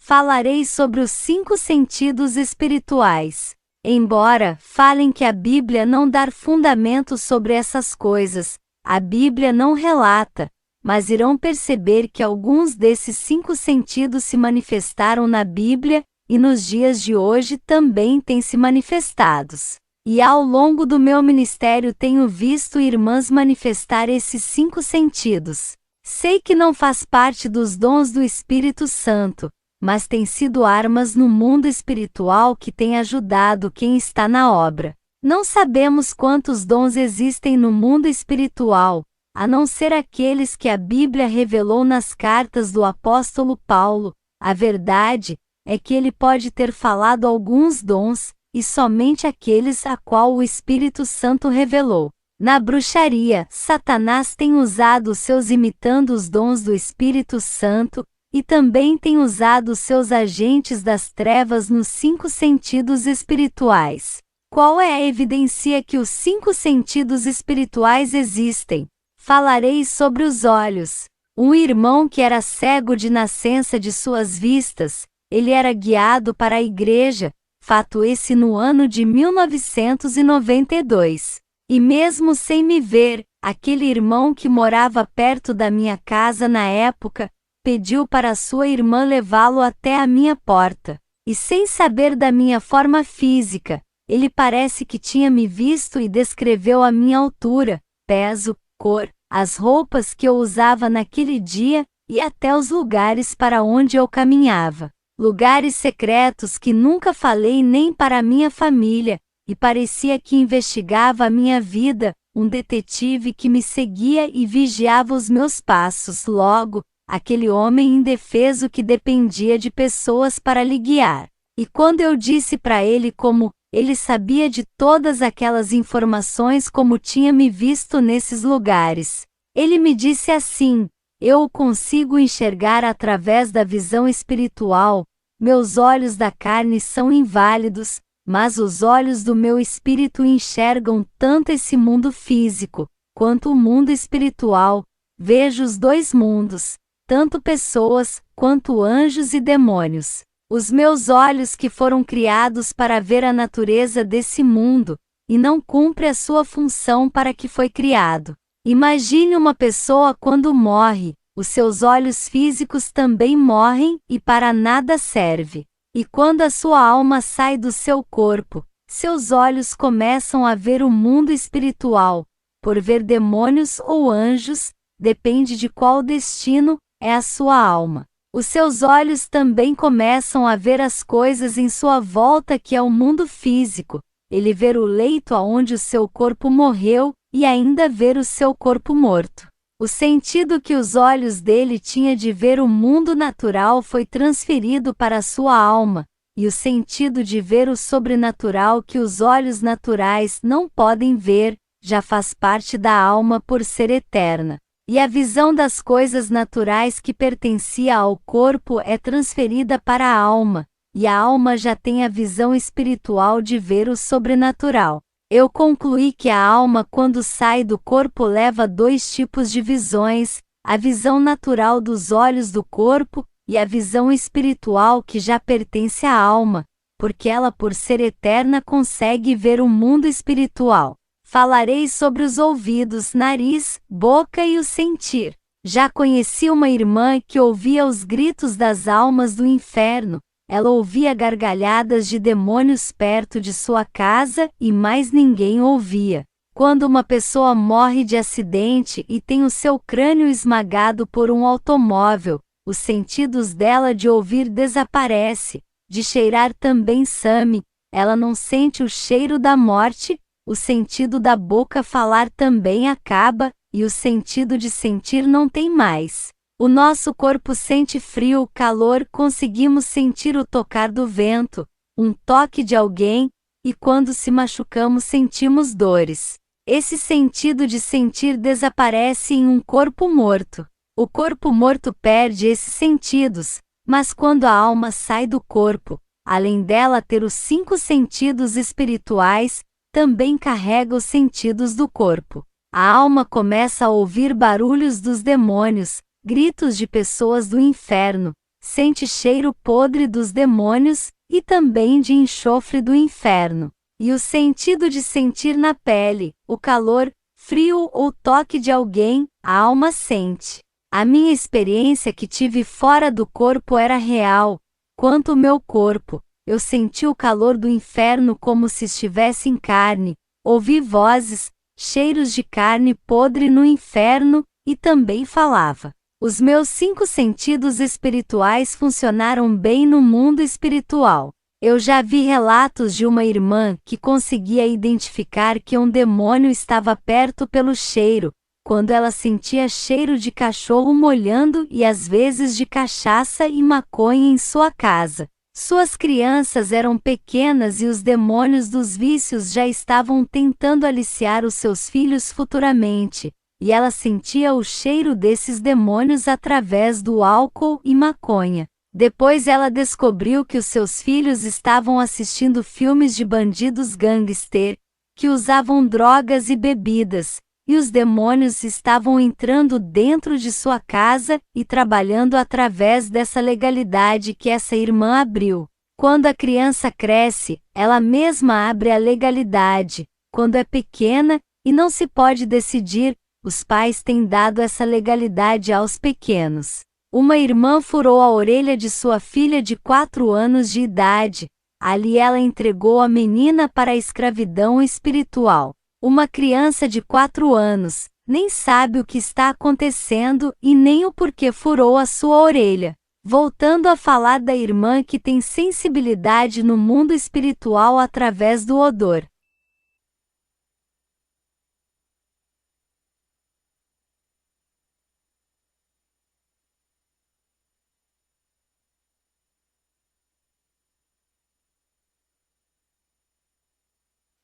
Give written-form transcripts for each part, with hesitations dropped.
falarei sobre os 5 sentidos espirituais. Embora falem que a Bíblia não dá fundamento sobre essas coisas, a Bíblia não relata, mas irão perceber que alguns desses 5 sentidos se manifestaram na Bíblia, e nos dias de hoje também têm se manifestados. E ao longo do meu ministério tenho visto irmãs manifestar esses 5 sentidos. Sei que não faz parte dos dons do Espírito Santo, mas tem sido armas no mundo espiritual que têm ajudado quem está na obra. Não sabemos quantos dons existem no mundo espiritual, a não ser aqueles que a Bíblia revelou nas cartas do apóstolo Paulo. A verdade é que ele pode ter falado alguns dons, e somente aqueles a qual o Espírito Santo revelou. Na bruxaria, Satanás tem usado os seus imitando os dons do Espírito Santo, e também tem usado os seus agentes das trevas nos 5 sentidos espirituais. Qual é a evidência que os 5 sentidos espirituais existem? Falarei sobre os olhos. Um irmão que era cego de nascença de suas vistas, ele era guiado para a igreja, fato esse no ano de 1992. E mesmo sem me ver, aquele irmão que morava perto da minha casa na época, pediu para sua irmã levá-lo até a minha porta. E sem saber da minha forma física, ele parece que tinha me visto e descreveu a minha altura, peso, cor, as roupas que eu usava naquele dia, e até os lugares para onde eu caminhava. Lugares secretos que nunca falei nem para a minha família, e parecia que investigava a minha vida, um detetive que me seguia e vigiava os meus passos. Logo, aquele homem indefeso que dependia de pessoas para lhe guiar. E quando eu disse para ele como ele sabia de todas aquelas informações como tinha me visto nesses lugares, ele me disse assim: eu o consigo enxergar através da visão espiritual, meus olhos da carne são inválidos, mas os olhos do meu espírito enxergam tanto esse mundo físico, quanto o mundo espiritual. Vejo os 2 mundos, tanto pessoas, quanto anjos e demônios. Os meus olhos que foram criados para ver a natureza desse mundo, e não cumpre a sua função para que foi criado. Imagine uma pessoa quando morre, os seus olhos físicos também morrem e para nada serve. E quando a sua alma sai do seu corpo, seus olhos começam a ver o mundo espiritual, por ver demônios ou anjos, depende de qual destino é a sua alma. Os seus olhos também começam a ver as coisas em sua volta que é o mundo físico, ele ver o leito aonde o seu corpo morreu, e ainda ver o seu corpo morto. O sentido que os olhos dele tinha de ver o mundo natural foi transferido para a sua alma, e o sentido de ver o sobrenatural que os olhos naturais não podem ver, já faz parte da alma por ser eterna. E a visão das coisas naturais que pertencia ao corpo é transferida para a alma, e a alma já tem a visão espiritual de ver o sobrenatural. Eu concluí que a alma quando sai do corpo leva 2 tipos de visões, a visão natural dos olhos do corpo, e a visão espiritual que já pertence à alma, porque ela por ser eterna consegue ver o mundo espiritual. Falarei sobre os ouvidos, nariz, boca e o sentir. Já conheci uma irmã que ouvia os gritos das almas do inferno, ela ouvia gargalhadas de demônios perto de sua casa e mais ninguém ouvia. Quando uma pessoa morre de acidente e tem o seu crânio esmagado por um automóvel, os sentidos dela de ouvir desaparece, de cheirar também some, ela não sente o cheiro da morte, o sentido da boca falar também acaba, e o sentido de sentir não tem mais. O nosso corpo sente frio, calor, conseguimos sentir o tocar do vento, um toque de alguém, e quando se machucamos sentimos dores. Esse sentido de sentir desaparece em um corpo morto. O corpo morto perde esses sentidos, mas quando a alma sai do corpo, além dela ter os 5 sentidos espirituais, também carrega os sentidos do corpo. A alma começa a ouvir barulhos dos demônios, gritos de pessoas do inferno, sente cheiro podre dos demônios, e também de enxofre do inferno. E o sentido de sentir na pele, o calor, frio ou toque de alguém, a alma sente. A minha experiência que tive fora do corpo era real. Quanto ao meu corpo, eu senti o calor do inferno como se estivesse em carne, ouvi vozes, cheiros de carne podre no inferno, e também falava. Os meus 5 sentidos espirituais funcionaram bem no mundo espiritual. Eu já vi relatos de uma irmã que conseguia identificar que um demônio estava perto pelo cheiro, quando ela sentia cheiro de cachorro molhando e às vezes de cachaça e maconha em sua casa. Suas crianças eram pequenas e os demônios dos vícios já estavam tentando aliciar os seus filhos futuramente, e ela sentia o cheiro desses demônios através do álcool e maconha. Depois ela descobriu que os seus filhos estavam assistindo filmes de bandidos gangster, que usavam drogas e bebidas, e os demônios estavam entrando dentro de sua casa e trabalhando através dessa legalidade que essa irmã abriu. Quando a criança cresce, ela mesma abre a legalidade. Quando é pequena e não se pode decidir, os pais têm dado essa legalidade aos pequenos. Uma irmã furou a orelha de sua filha de 4 anos de idade. Ali ela entregou a menina para a escravidão espiritual. Uma criança de 4 anos, nem sabe o que está acontecendo e nem o porquê furou a sua orelha. Voltando a falar da irmã que tem sensibilidade no mundo espiritual através do odor.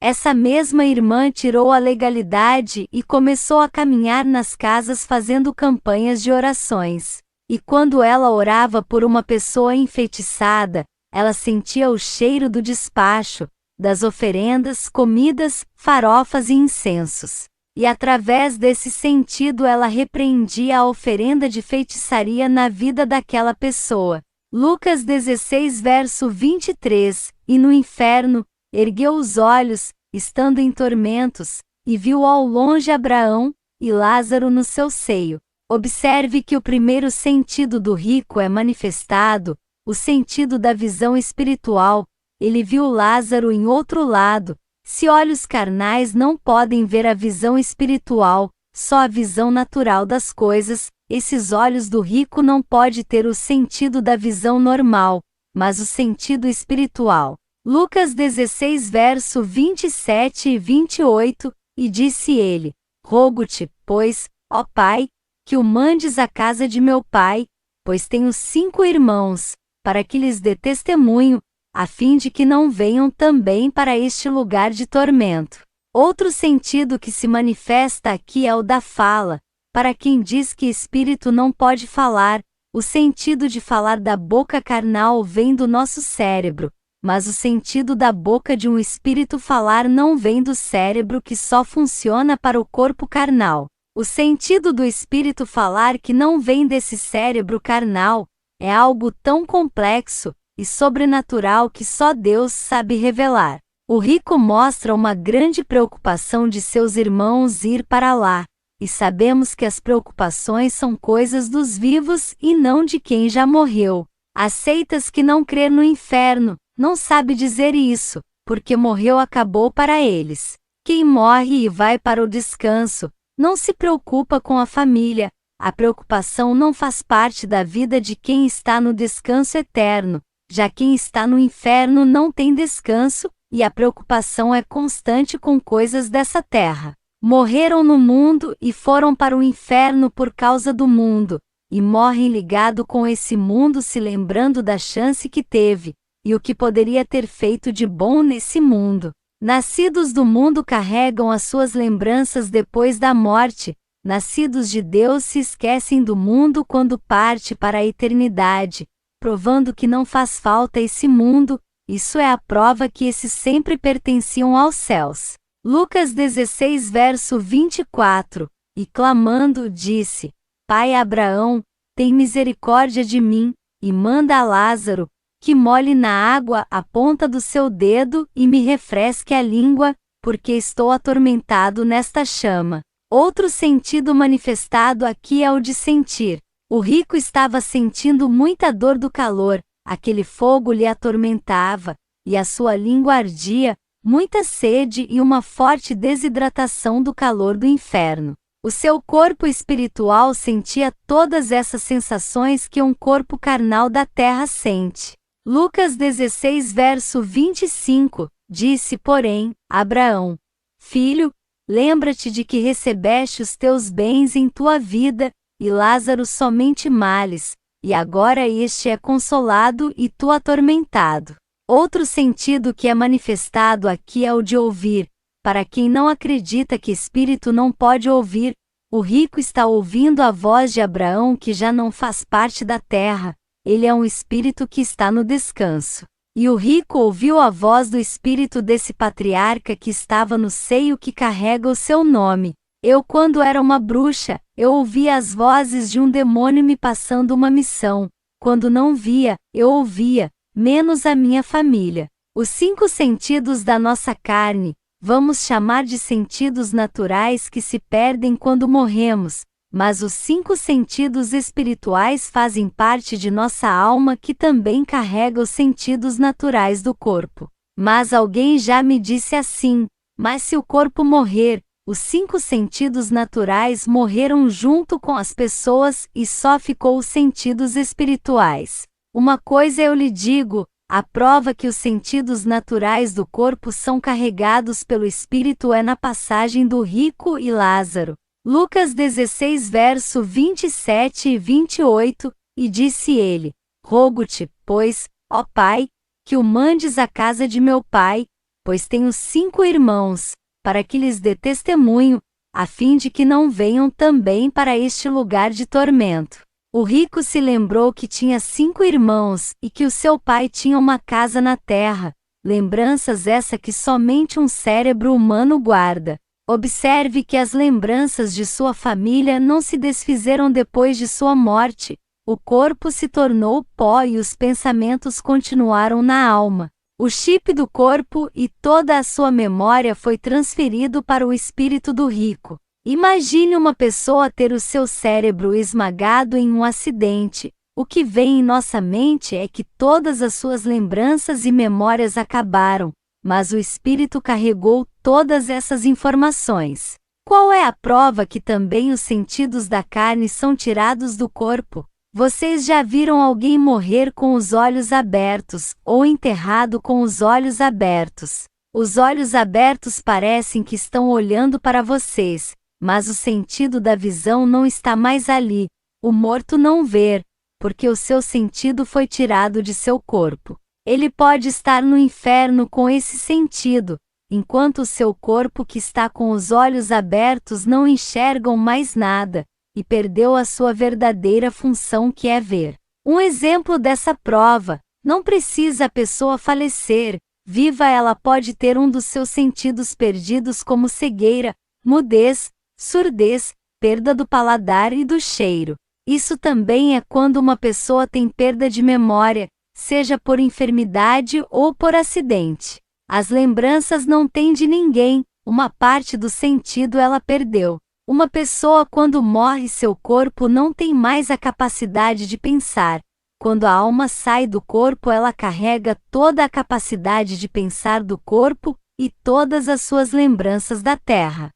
Essa mesma irmã tirou a legalidade e começou a caminhar nas casas fazendo campanhas de orações. E quando ela orava por uma pessoa enfeitiçada, ela sentia o cheiro do despacho, das oferendas, comidas, farofas e incensos. E através desse sentido ela repreendia a oferenda de feitiçaria na vida daquela pessoa. Lucas 16 verso 23, e no inferno, ergueu os olhos, estando em tormentos, e viu ao longe Abraão e Lázaro no seu seio. Observe que o primeiro sentido do rico é manifestado, o sentido da visão espiritual. Ele viu Lázaro em outro lado. Se olhos carnais não podem ver a visão espiritual, só a visão natural das coisas, esses olhos do rico não pode ter o sentido da visão normal, mas o sentido espiritual. Lucas 16 verso 27 e 28, e disse ele: Rogo-te, pois, ó Pai, que o mandes à casa de meu pai, pois tenho 5 irmãos, para que lhes dê testemunho, a fim de que não venham também para este lugar de tormento. Outro sentido que se manifesta aqui é o da fala. Para quem diz que espírito não pode falar, o sentido de falar da boca carnal vem do nosso cérebro. Mas o sentido da boca de um espírito falar não vem do cérebro que só funciona para o corpo carnal. O sentido do espírito falar que não vem desse cérebro carnal é algo tão complexo e sobrenatural que só Deus sabe revelar. O rico mostra uma grande preocupação de seus irmãos ir para lá, e sabemos que as preocupações são coisas dos vivos e não de quem já morreu. As seitas que não crê no inferno não sabe dizer isso, porque morreu acabou para eles. Quem morre e vai para o descanso, não se preocupa com a família. A preocupação não faz parte da vida de quem está no descanso eterno. Já quem está no inferno não tem descanso, e a preocupação é constante com coisas dessa terra. Morreram no mundo e foram para o inferno por causa do mundo, e morrem ligado com esse mundo se lembrando da chance que teve, e o que poderia ter feito de bom nesse mundo. Nascidos do mundo carregam as suas lembranças depois da morte. Nascidos de Deus se esquecem do mundo quando parte para a eternidade, provando que não faz falta esse mundo. Isso é a prova que esses sempre pertenciam aos céus. Lucas 16 verso 24, e clamando disse: Pai Abraão, tem misericórdia de mim, e manda a Lázaro, que molhe na água a ponta do seu dedo e me refresque a língua, porque estou atormentado nesta chama. Outro sentido manifestado aqui é o de sentir. O rico estava sentindo muita dor do calor, aquele fogo lhe atormentava, e a sua língua ardia, muita sede e uma forte desidratação do calor do inferno. O seu corpo espiritual sentia todas essas sensações que um corpo carnal da terra sente. Lucas 16 verso 25, disse, porém, Abraão: Filho, lembra-te de que recebeste os teus bens em tua vida, e Lázaro somente males, e agora este é consolado e tu atormentado. Outro sentido que é manifestado aqui é o de ouvir. Para quem não acredita que espírito não pode ouvir, o rico está ouvindo a voz de Abraão que já não faz parte da terra, ele é um espírito que está no descanso. E o rico ouviu a voz do espírito desse patriarca que estava no seio que carrega o seu nome. Eu, quando era uma bruxa, eu ouvia as vozes de um demônio me passando uma missão. Quando não via, eu ouvia, menos a minha família. Os 5 sentidos da nossa carne, vamos chamar de sentidos naturais que se perdem quando morremos, mas os 5 sentidos espirituais fazem parte de nossa alma que também carrega os sentidos naturais do corpo. Mas alguém já me disse assim: mas se o corpo morrer, os 5 sentidos naturais morreram junto com as pessoas e só ficou os sentidos espirituais. Uma coisa eu lhe digo, a prova que os sentidos naturais do corpo são carregados pelo Espírito é na passagem do rico e Lázaro. Lucas 16 verso 27 e 28, e disse ele: Rogo-te, pois, ó Pai, que o mandes à casa de meu pai, pois tenho 5 irmãos, para que lhes dê testemunho, a fim de que não venham também para este lugar de tormento. O rico se lembrou que tinha 5 irmãos e que o seu pai tinha uma casa na terra, lembranças essa que somente um cérebro humano guarda. Observe que as lembranças de sua família não se desfizeram depois de sua morte, o corpo se tornou pó e os pensamentos continuaram na alma. O chip do corpo e toda a sua memória foi transferido para o espírito do rico. Imagine uma pessoa ter o seu cérebro esmagado em um acidente. O que vem em nossa mente é que todas as suas lembranças e memórias acabaram, mas o espírito carregou todas essas informações. Qual é a prova que também os sentidos da carne são tirados do corpo? Vocês já viram alguém morrer com os olhos abertos, ou enterrado com os olhos abertos? Os olhos abertos parecem que estão olhando para vocês, mas o sentido da visão não está mais ali. O morto não vê, porque o seu sentido foi tirado de seu corpo. Ele pode estar no inferno com esse sentido, enquanto o seu corpo que está com os olhos abertos não enxergam mais nada, e perdeu a sua verdadeira função que é ver. Um exemplo dessa prova: não precisa a pessoa falecer, viva ela pode ter um dos seus sentidos perdidos como cegueira, mudez, surdez, perda do paladar e do cheiro. Isso também é quando uma pessoa tem perda de memória, seja por enfermidade ou por acidente. As lembranças não têm de ninguém, uma parte do sentido ela perdeu. Uma pessoa quando morre seu corpo não tem mais a capacidade de pensar. Quando a alma sai do corpo ela carrega toda a capacidade de pensar do corpo e todas as suas lembranças da terra.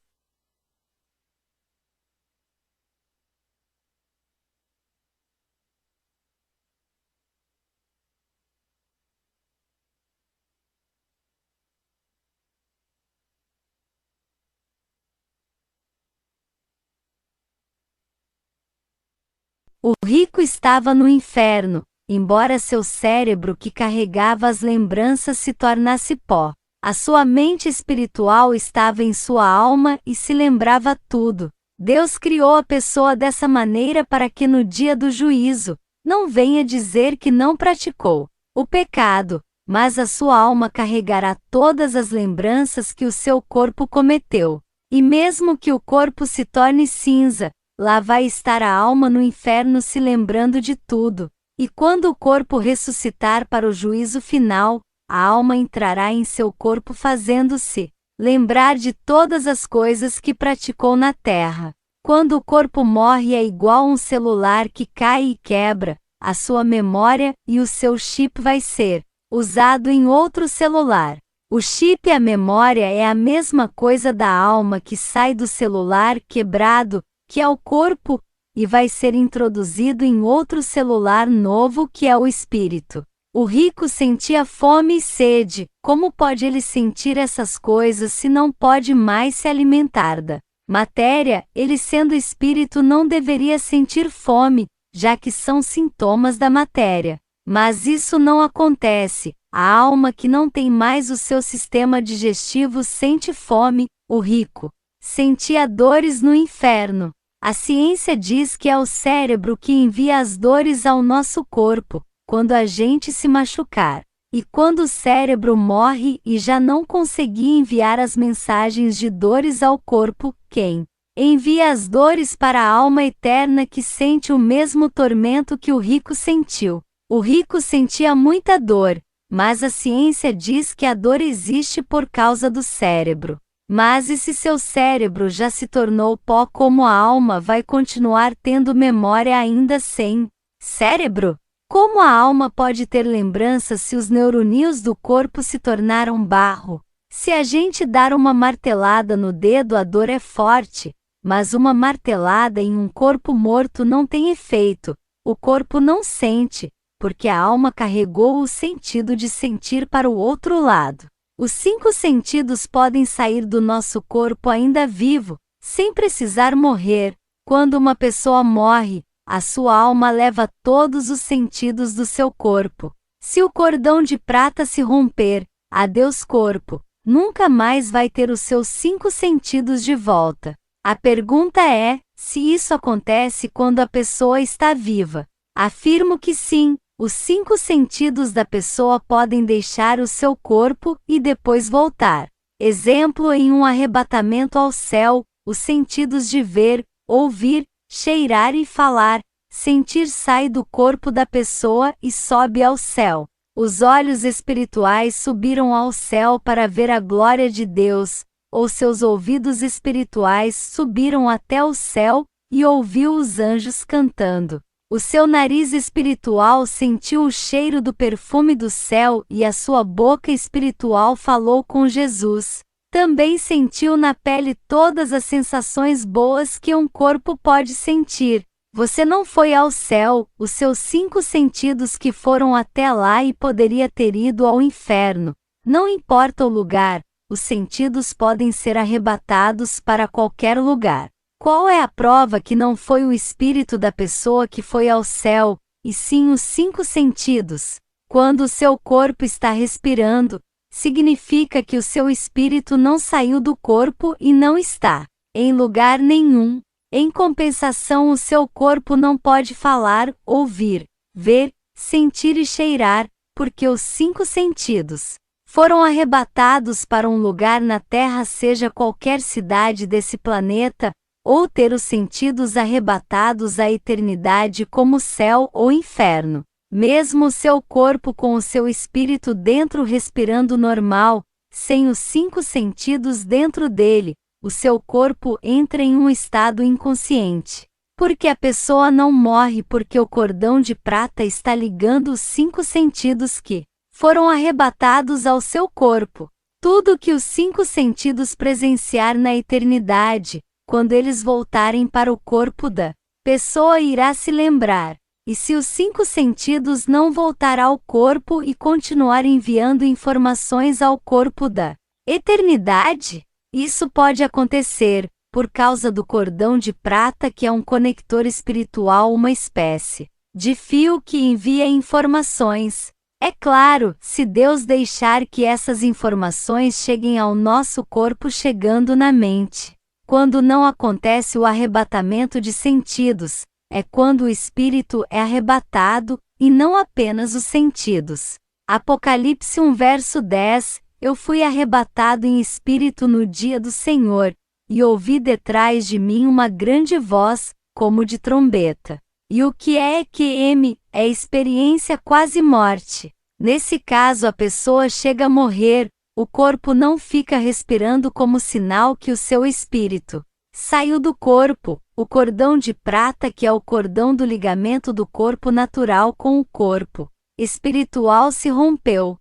O rico estava no inferno, embora seu cérebro que carregava as lembranças se tornasse pó. A sua mente espiritual estava em sua alma e se lembrava tudo. Deus criou a pessoa dessa maneira para que no dia do juízo, não venha dizer que não praticou o pecado, mas a sua alma carregará todas as lembranças que o seu corpo cometeu. E mesmo que o corpo se torne cinza, lá vai estar a alma no inferno se lembrando de tudo. E quando o corpo ressuscitar para o juízo final, a alma entrará em seu corpo fazendo-se lembrar de todas as coisas que praticou na terra. Quando o corpo morre é igual a um celular que cai e quebra, a sua memória e o seu chip vai ser usado em outro celular. O chip e a memória é a mesma coisa da alma que sai do celular quebrado, que é o corpo, e vai ser introduzido em outro celular novo que é o espírito. O rico sentia fome e sede. Como pode ele sentir essas coisas se não pode mais se alimentar da matéria? Ele, sendo espírito, não deveria sentir fome, já que são sintomas da matéria. Mas isso não acontece. A alma que não tem mais o seu sistema digestivo sente fome. O rico sentia dores no inferno. A ciência diz que é o cérebro que envia as dores ao nosso corpo quando a gente se machucar. E quando o cérebro morre e já não conseguir enviar as mensagens de dores ao corpo, quem envia as dores para a alma eterna que sente o mesmo tormento que o rico sentiu? O rico sentia muita dor, mas a ciência diz que a dor existe por causa do cérebro. Mas e se seu cérebro já se tornou pó, como a alma vai continuar tendo memória ainda sem cérebro? Como a alma pode ter lembranças se os neurônios do corpo se tornaram barro? Se a gente dar uma martelada no dedo, a dor é forte, mas uma martelada em um corpo morto não tem efeito. O corpo não sente, porque a alma carregou o sentido de sentir para o outro lado. Os 5 sentidos podem sair do nosso corpo ainda vivo, sem precisar morrer. Quando uma pessoa morre, a sua alma leva todos os sentidos do seu corpo. Se o cordão de prata se romper, adeus corpo, nunca mais vai ter os seus 5 sentidos de volta. A pergunta é, se isso acontece quando a pessoa está viva. Afirmo que sim, os 5 sentidos da pessoa podem deixar o seu corpo e depois voltar. Exemplo, em um arrebatamento ao céu, os sentidos de ver, ouvir, cheirar e falar, sentir sai do corpo da pessoa e sobe ao céu. Os olhos espirituais subiram ao céu para ver a glória de Deus, ou seus ouvidos espirituais subiram até o céu e ouviu os anjos cantando. O seu nariz espiritual sentiu o cheiro do perfume do céu e a sua boca espiritual falou com Jesus. Também sentiu na pele todas as sensações boas que um corpo pode sentir. Você não foi ao céu, os seus 5 sentidos que foram até lá e poderia ter ido ao inferno. Não importa o lugar, os sentidos podem ser arrebatados para qualquer lugar. Qual é a prova que não foi o espírito da pessoa que foi ao céu, e sim os 5 sentidos? Quando o seu corpo está respirando, significa que o seu espírito não saiu do corpo e não está em lugar nenhum. Em compensação, o seu corpo não pode falar, ouvir, ver, sentir e cheirar, porque os 5 sentidos foram arrebatados para um lugar na Terra, seja qualquer cidade desse planeta, ou ter os sentidos arrebatados à eternidade como céu ou inferno. Mesmo o seu corpo com o seu espírito dentro respirando normal, sem os 5 sentidos dentro dele, o seu corpo entra em um estado inconsciente. Porque a pessoa não morre porque o cordão de prata está ligando os 5 sentidos que foram arrebatados ao seu corpo. Tudo que os 5 sentidos presenciar na eternidade, quando eles voltarem para o corpo da pessoa, irá se lembrar. E se os 5 sentidos não voltar ao corpo e continuar enviando informações ao corpo da eternidade, isso pode acontecer, por causa do cordão de prata, que é um conector espiritual, uma espécie de fio que envia informações. É claro, se Deus deixar que essas informações cheguem ao nosso corpo chegando na mente. Quando não acontece o arrebatamento de sentidos, é quando o espírito é arrebatado, e não apenas os sentidos. Apocalipse 1 verso 10, eu fui arrebatado em espírito no dia do Senhor, e ouvi detrás de mim uma grande voz, como de trombeta, E o que é EQM? É experiência quase morte. Nesse caso a pessoa chega a morrer, o corpo não fica respirando como sinal que o seu espírito saiu do corpo. O cordão de prata, que é o cordão do ligamento do corpo natural com o corpo espiritual, se rompeu.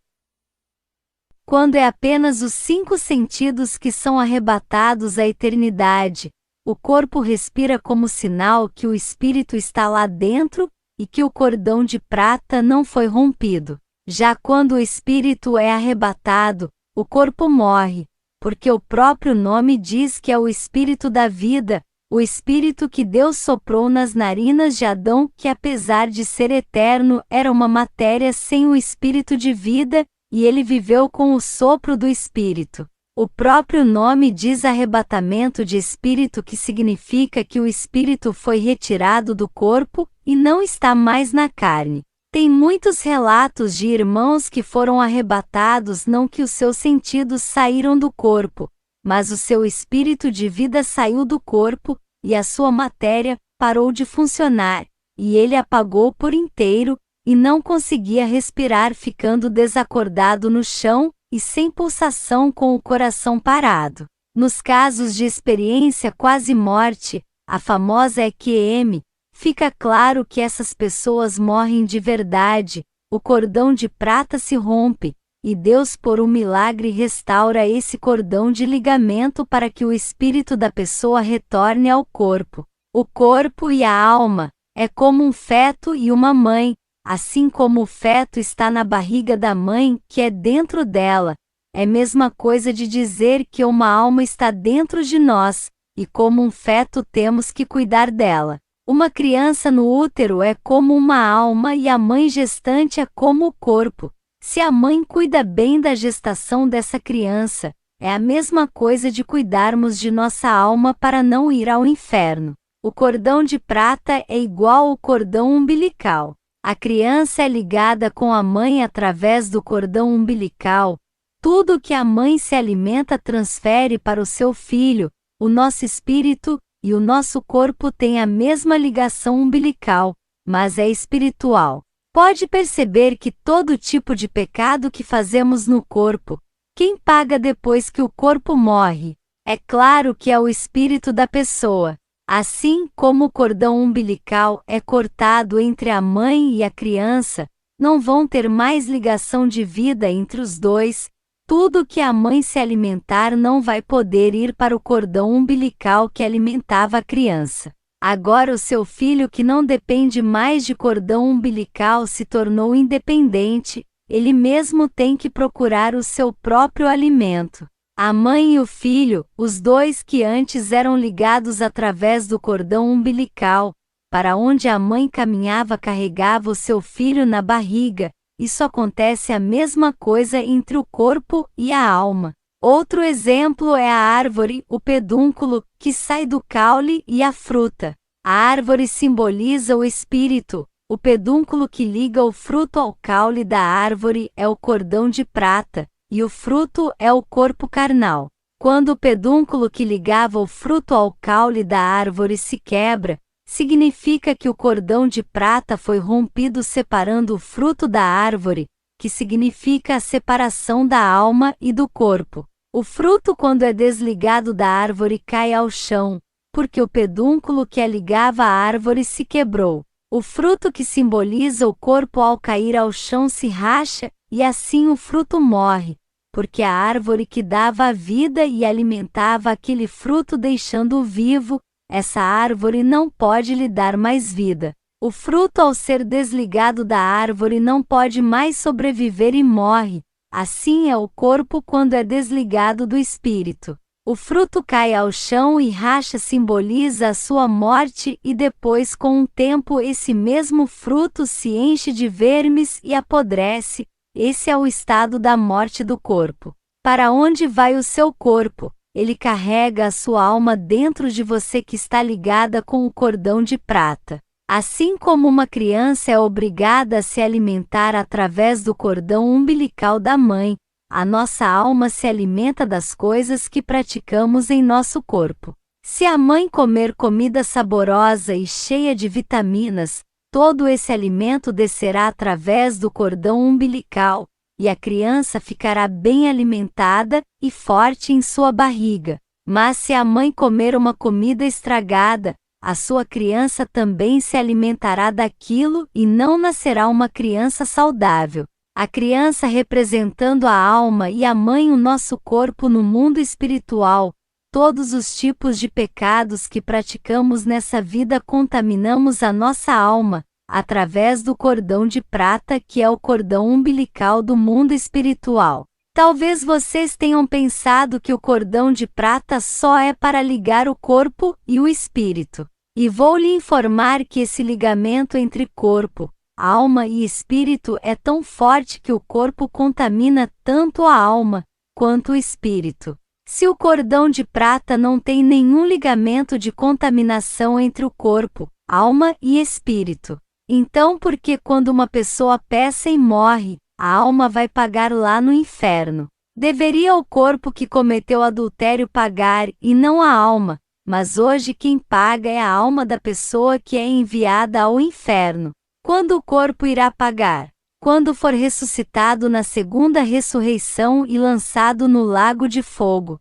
Quando é apenas os 5 sentidos que são arrebatados à eternidade, o corpo respira como sinal que o espírito está lá dentro e que o cordão de prata não foi rompido. Já quando o espírito é arrebatado, o corpo morre, porque o próprio nome diz que é o espírito da vida, o espírito que Deus soprou nas narinas de Adão, que apesar de ser eterno, era uma matéria sem o espírito de vida, e ele viveu com o sopro do espírito. O próprio nome diz arrebatamento de espírito, que significa que o espírito foi retirado do corpo e não está mais na carne. Tem muitos relatos de irmãos que foram arrebatados, não que os seus sentidos saíram do corpo, mas o seu espírito de vida saiu do corpo, e a sua matéria parou de funcionar, e ele apagou por inteiro, e não conseguia respirar, ficando desacordado no chão, e sem pulsação, com o coração parado. Nos casos de experiência quase morte, a famosa EQM, fica claro que essas pessoas morrem de verdade, o cordão de prata se rompe, e Deus por um milagre restaura esse cordão de ligamento para que o espírito da pessoa retorne ao corpo. O corpo e a alma é como um feto e uma mãe, assim como o feto está na barriga da mãe, que é dentro dela. É a mesma coisa de dizer que uma alma está dentro de nós, e como um feto temos que cuidar dela. Uma criança no útero é como uma alma e a mãe gestante é como o corpo. Se a mãe cuida bem da gestação dessa criança, é a mesma coisa de cuidarmos de nossa alma para não ir ao inferno. O cordão de prata é igual ao cordão umbilical. A criança é ligada com a mãe através do cordão umbilical. Tudo que a mãe se alimenta transfere para o seu filho. O nosso espírito e o nosso corpo têm a mesma ligação umbilical, mas é espiritual. Pode perceber que todo tipo de pecado que fazemos no corpo, quem paga depois que o corpo morre? É claro que é o espírito da pessoa. Assim como o cordão umbilical é cortado entre a mãe e a criança, não vão ter mais ligação de vida entre os dois. Tudo que a mãe se alimentar não vai poder ir para o cordão umbilical que alimentava a criança. Agora o seu filho, que não depende mais de cordão umbilical, se tornou independente, ele mesmo tem que procurar o seu próprio alimento. A mãe e o filho, os dois que antes eram ligados através do cordão umbilical, para onde a mãe caminhava carregava o seu filho na barriga. Isso acontece a mesma coisa entre o corpo e a alma. Outro exemplo é a árvore, o pedúnculo, que sai do caule, e a fruta. A árvore simboliza o espírito, o pedúnculo que liga o fruto ao caule da árvore é o cordão de prata, e o fruto é o corpo carnal. Quando o pedúnculo que ligava o fruto ao caule da árvore se quebra, significa que o cordão de prata foi rompido, separando o fruto da árvore, que significa a separação da alma e do corpo. O fruto, quando é desligado da árvore, cai ao chão, porque o pedúnculo que a ligava à árvore se quebrou. O fruto, que simboliza o corpo, ao cair ao chão se racha, e assim o fruto morre, porque a árvore que dava a vida e alimentava aquele fruto deixando-o vivo, essa árvore não pode lhe dar mais vida. O fruto, ao ser desligado da árvore, não pode mais sobreviver e morre. Assim é o corpo quando é desligado do espírito. O fruto cai ao chão e racha, simboliza a sua morte, e depois, com um tempo, esse mesmo fruto se enche de vermes e apodrece. Esse é o estado da morte do corpo. Para onde vai o seu corpo? Ele carrega a sua alma dentro de você, que está ligada com o cordão de prata. Assim como uma criança é obrigada a se alimentar através do cordão umbilical da mãe, a nossa alma se alimenta das coisas que praticamos em nosso corpo. Se a mãe comer comida saborosa e cheia de vitaminas, todo esse alimento descerá através do cordão umbilical, e a criança ficará bem alimentada e forte em sua barriga. Mas se a mãe comer uma comida estragada, a sua criança também se alimentará daquilo e não nascerá uma criança saudável. A criança representando a alma e a mãe o nosso corpo no mundo espiritual. Todos os tipos de pecados que praticamos nessa vida contaminamos a nossa alma, através do cordão de prata que é o cordão umbilical do mundo espiritual. Talvez vocês tenham pensado que o cordão de prata só é para ligar o corpo e o espírito. E vou lhe informar que esse ligamento entre corpo, alma e espírito é tão forte que o corpo contamina tanto a alma quanto o espírito. Se o cordão de prata não tem nenhum ligamento de contaminação entre o corpo, alma e espírito, então por que quando uma pessoa peca e morre, a alma vai pagar lá no inferno? Deveria o corpo que cometeu adultério pagar e não a alma, mas hoje quem paga é a alma da pessoa que é enviada ao inferno. Quando o corpo irá pagar? Quando for ressuscitado na segunda ressurreição e lançado no lago de fogo.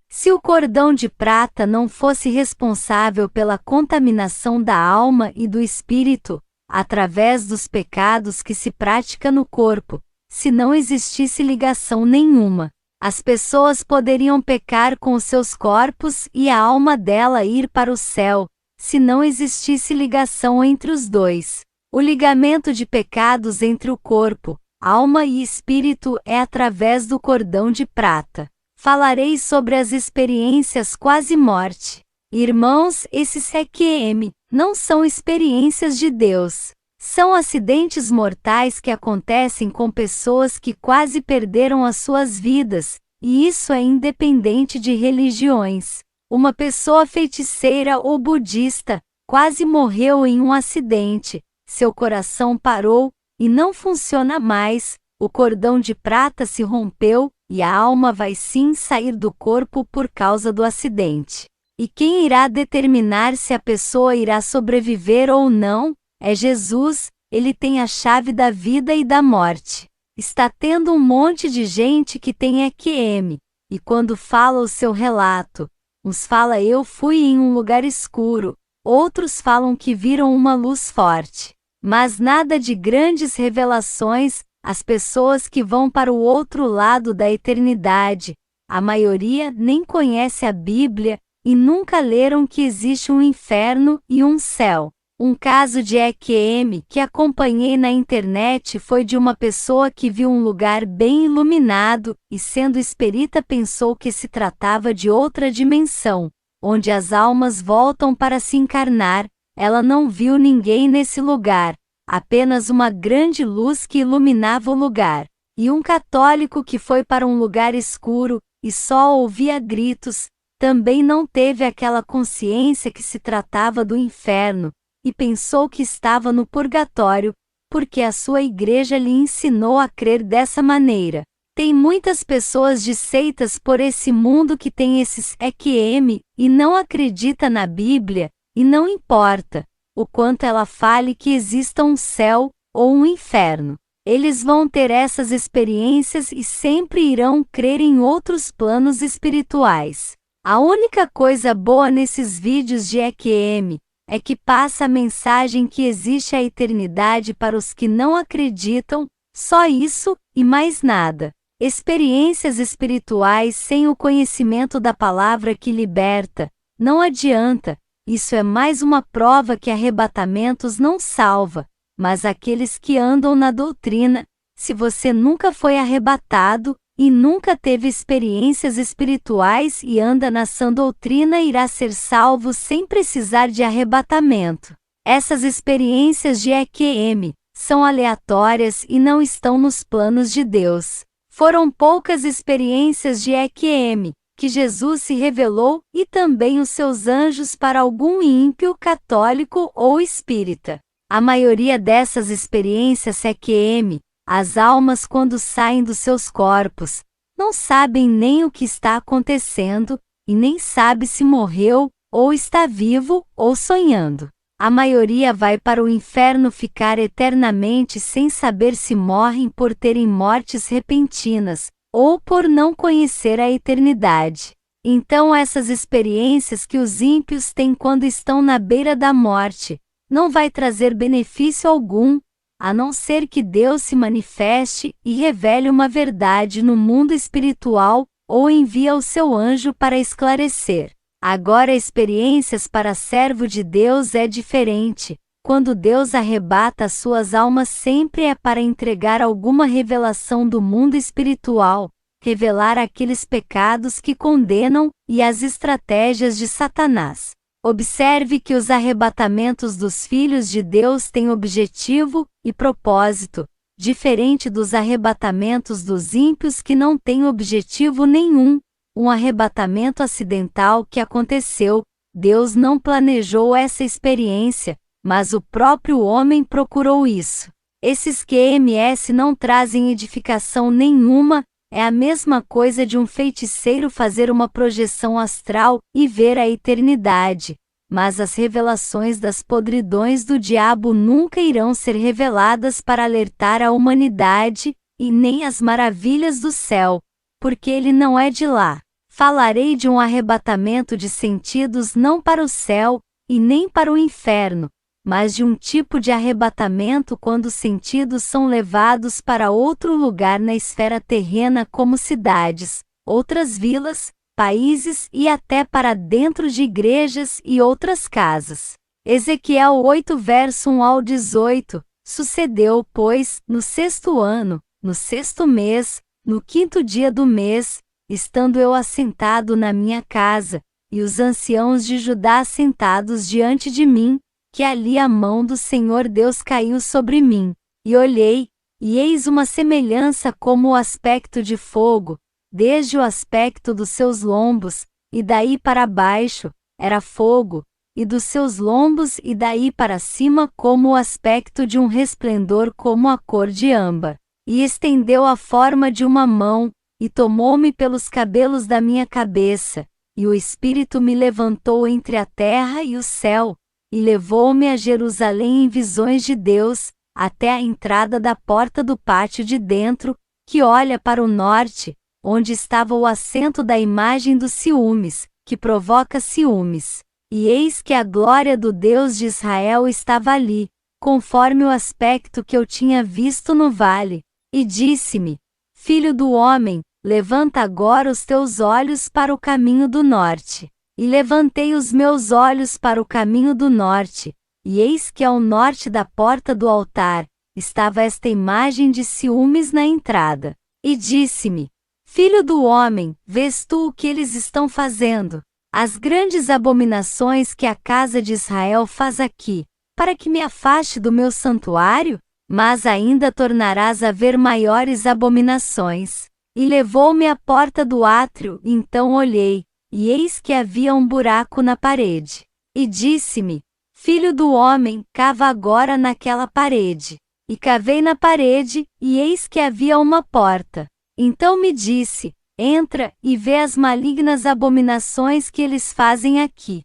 Se o cordão de prata não fosse responsável pela contaminação da alma e do espírito, através dos pecados que se pratica no corpo, se não existisse ligação nenhuma, as pessoas poderiam pecar com os seus corpos e a alma dela ir para o céu, se não existisse ligação entre os dois. O ligamento de pecados entre o corpo, alma e espírito é através do cordão de prata. Falarei sobre as experiências quase morte. Irmãos, esses EQM não são experiências de Deus. São acidentes mortais que acontecem com pessoas que quase perderam as suas vidas, e isso é independente de religiões. Uma pessoa feiticeira ou budista quase morreu em um acidente, seu coração parou e não funciona mais, o cordão de prata se rompeu e a alma vai sim sair do corpo por causa do acidente. E quem irá determinar se a pessoa irá sobreviver ou não? É Jesus, ele tem a chave da vida e da morte. Está tendo um monte de gente que tem EQM, e quando fala o seu relato, uns falam eu fui em um lugar escuro, outros falam que viram uma luz forte. Mas nada de grandes revelações, as pessoas que vão para o outro lado da eternidade, a maioria nem conhece a Bíblia, e nunca leram que existe um inferno e um céu. Um caso de EQM que acompanhei na internet foi de uma pessoa que viu um lugar bem iluminado e, sendo espírita, pensou que se tratava de outra dimensão, onde as almas voltam para se encarnar. Ela não viu ninguém nesse lugar, apenas uma grande luz que iluminava o lugar. E um católico que foi para um lugar escuro e só ouvia gritos, também não teve aquela consciência que se tratava do inferno, e pensou que estava no purgatório, porque a sua igreja lhe ensinou a crer dessa maneira. Tem muitas pessoas de seitas por esse mundo que tem esses EQM e não acredita na Bíblia, e não importa o quanto ela fale que exista um céu ou um inferno. Eles vão ter essas experiências e sempre irão crer em outros planos espirituais. A única coisa boa nesses vídeos de EQM é que passa a mensagem que existe a eternidade para os que não acreditam, só isso e mais nada. Experiências espirituais sem o conhecimento da palavra que liberta, não adianta, isso é mais uma prova que arrebatamentos não salva, mas aqueles que andam na doutrina, se você nunca foi arrebatado, e nunca teve experiências espirituais e anda na sã doutrina irá ser salvo sem precisar de arrebatamento. Essas experiências de EQM são aleatórias e não estão nos planos de Deus. Foram poucas experiências de EQM que Jesus se revelou e também os seus anjos para algum ímpio católico ou espírita. A maioria dessas experiências EQM, as almas quando saem dos seus corpos, não sabem nem o que está acontecendo, e nem sabe se morreu, ou está vivo, ou sonhando. A maioria vai para o inferno ficar eternamente sem saber se morrem por terem mortes repentinas, ou por não conhecer a eternidade. Então essas experiências que os ímpios têm quando estão na beira da morte, não vai trazer benefício algum, a não ser que Deus se manifeste e revele uma verdade no mundo espiritual, ou envia o seu anjo para esclarecer. Agora experiências para servo de Deus é diferente. Quando Deus arrebata as suas almas sempre é para entregar alguma revelação do mundo espiritual, revelar aqueles pecados que condenam e as estratégias de Satanás. Observe que os arrebatamentos dos filhos de Deus têm objetivo e propósito, diferente dos arrebatamentos dos ímpios que não têm objetivo nenhum. Um arrebatamento acidental que aconteceu, Deus não planejou essa experiência, mas o próprio homem procurou isso. Esses QMS não trazem edificação nenhuma, é a mesma coisa de um feiticeiro fazer uma projeção astral e ver a eternidade, mas as revelações das podridões do diabo nunca irão ser reveladas para alertar a humanidade, e nem as maravilhas do céu, porque ele não é de lá. Falarei de um arrebatamento de sentidos não para o céu, e nem para o inferno, mas de um tipo de arrebatamento quando os sentidos são levados para outro lugar na esfera terrena como cidades, outras vilas, países e até para dentro de igrejas e outras casas. Ezequiel 8 verso 1 ao 18, sucedeu, pois, no 6º ano, no 6º mês, no 5º dia do mês, estando eu assentado na minha casa, e os anciãos de Judá sentados diante de mim, que ali a mão do Senhor Deus caiu sobre mim, e olhei, e eis uma semelhança como o aspecto de fogo, desde o aspecto dos seus lombos, e daí para baixo, era fogo, e dos seus lombos e daí para cima como o aspecto de um resplendor como a cor de âmbar. E estendeu a forma de uma mão, e tomou-me pelos cabelos da minha cabeça, e o Espírito me levantou entre a terra e o céu, e levou-me a Jerusalém em visões de Deus, até a entrada da porta do pátio de dentro, que olha para o norte, onde estava o assento da imagem dos ciúmes, que provoca ciúmes. E eis que a glória do Deus de Israel estava ali, conforme o aspecto que eu tinha visto no vale, e disse-me: Filho do homem, levanta agora os teus olhos para o caminho do norte. E levantei os meus olhos para o caminho do norte, e eis que ao norte da porta do altar, estava esta imagem de ciúmes na entrada. E disse-me: Filho do homem, vês tu o que eles estão fazendo? As grandes abominações que a casa de Israel faz aqui, para que me afaste do meu santuário? Mas ainda tornarás a ver maiores abominações. E levou-me à porta do átrio, então olhei, e eis que havia um buraco na parede. E disse-me: Filho do homem, cava agora naquela parede. E cavei na parede, e eis que havia uma porta. Então me disse: Entra, e vê as malignas abominações que eles fazem aqui.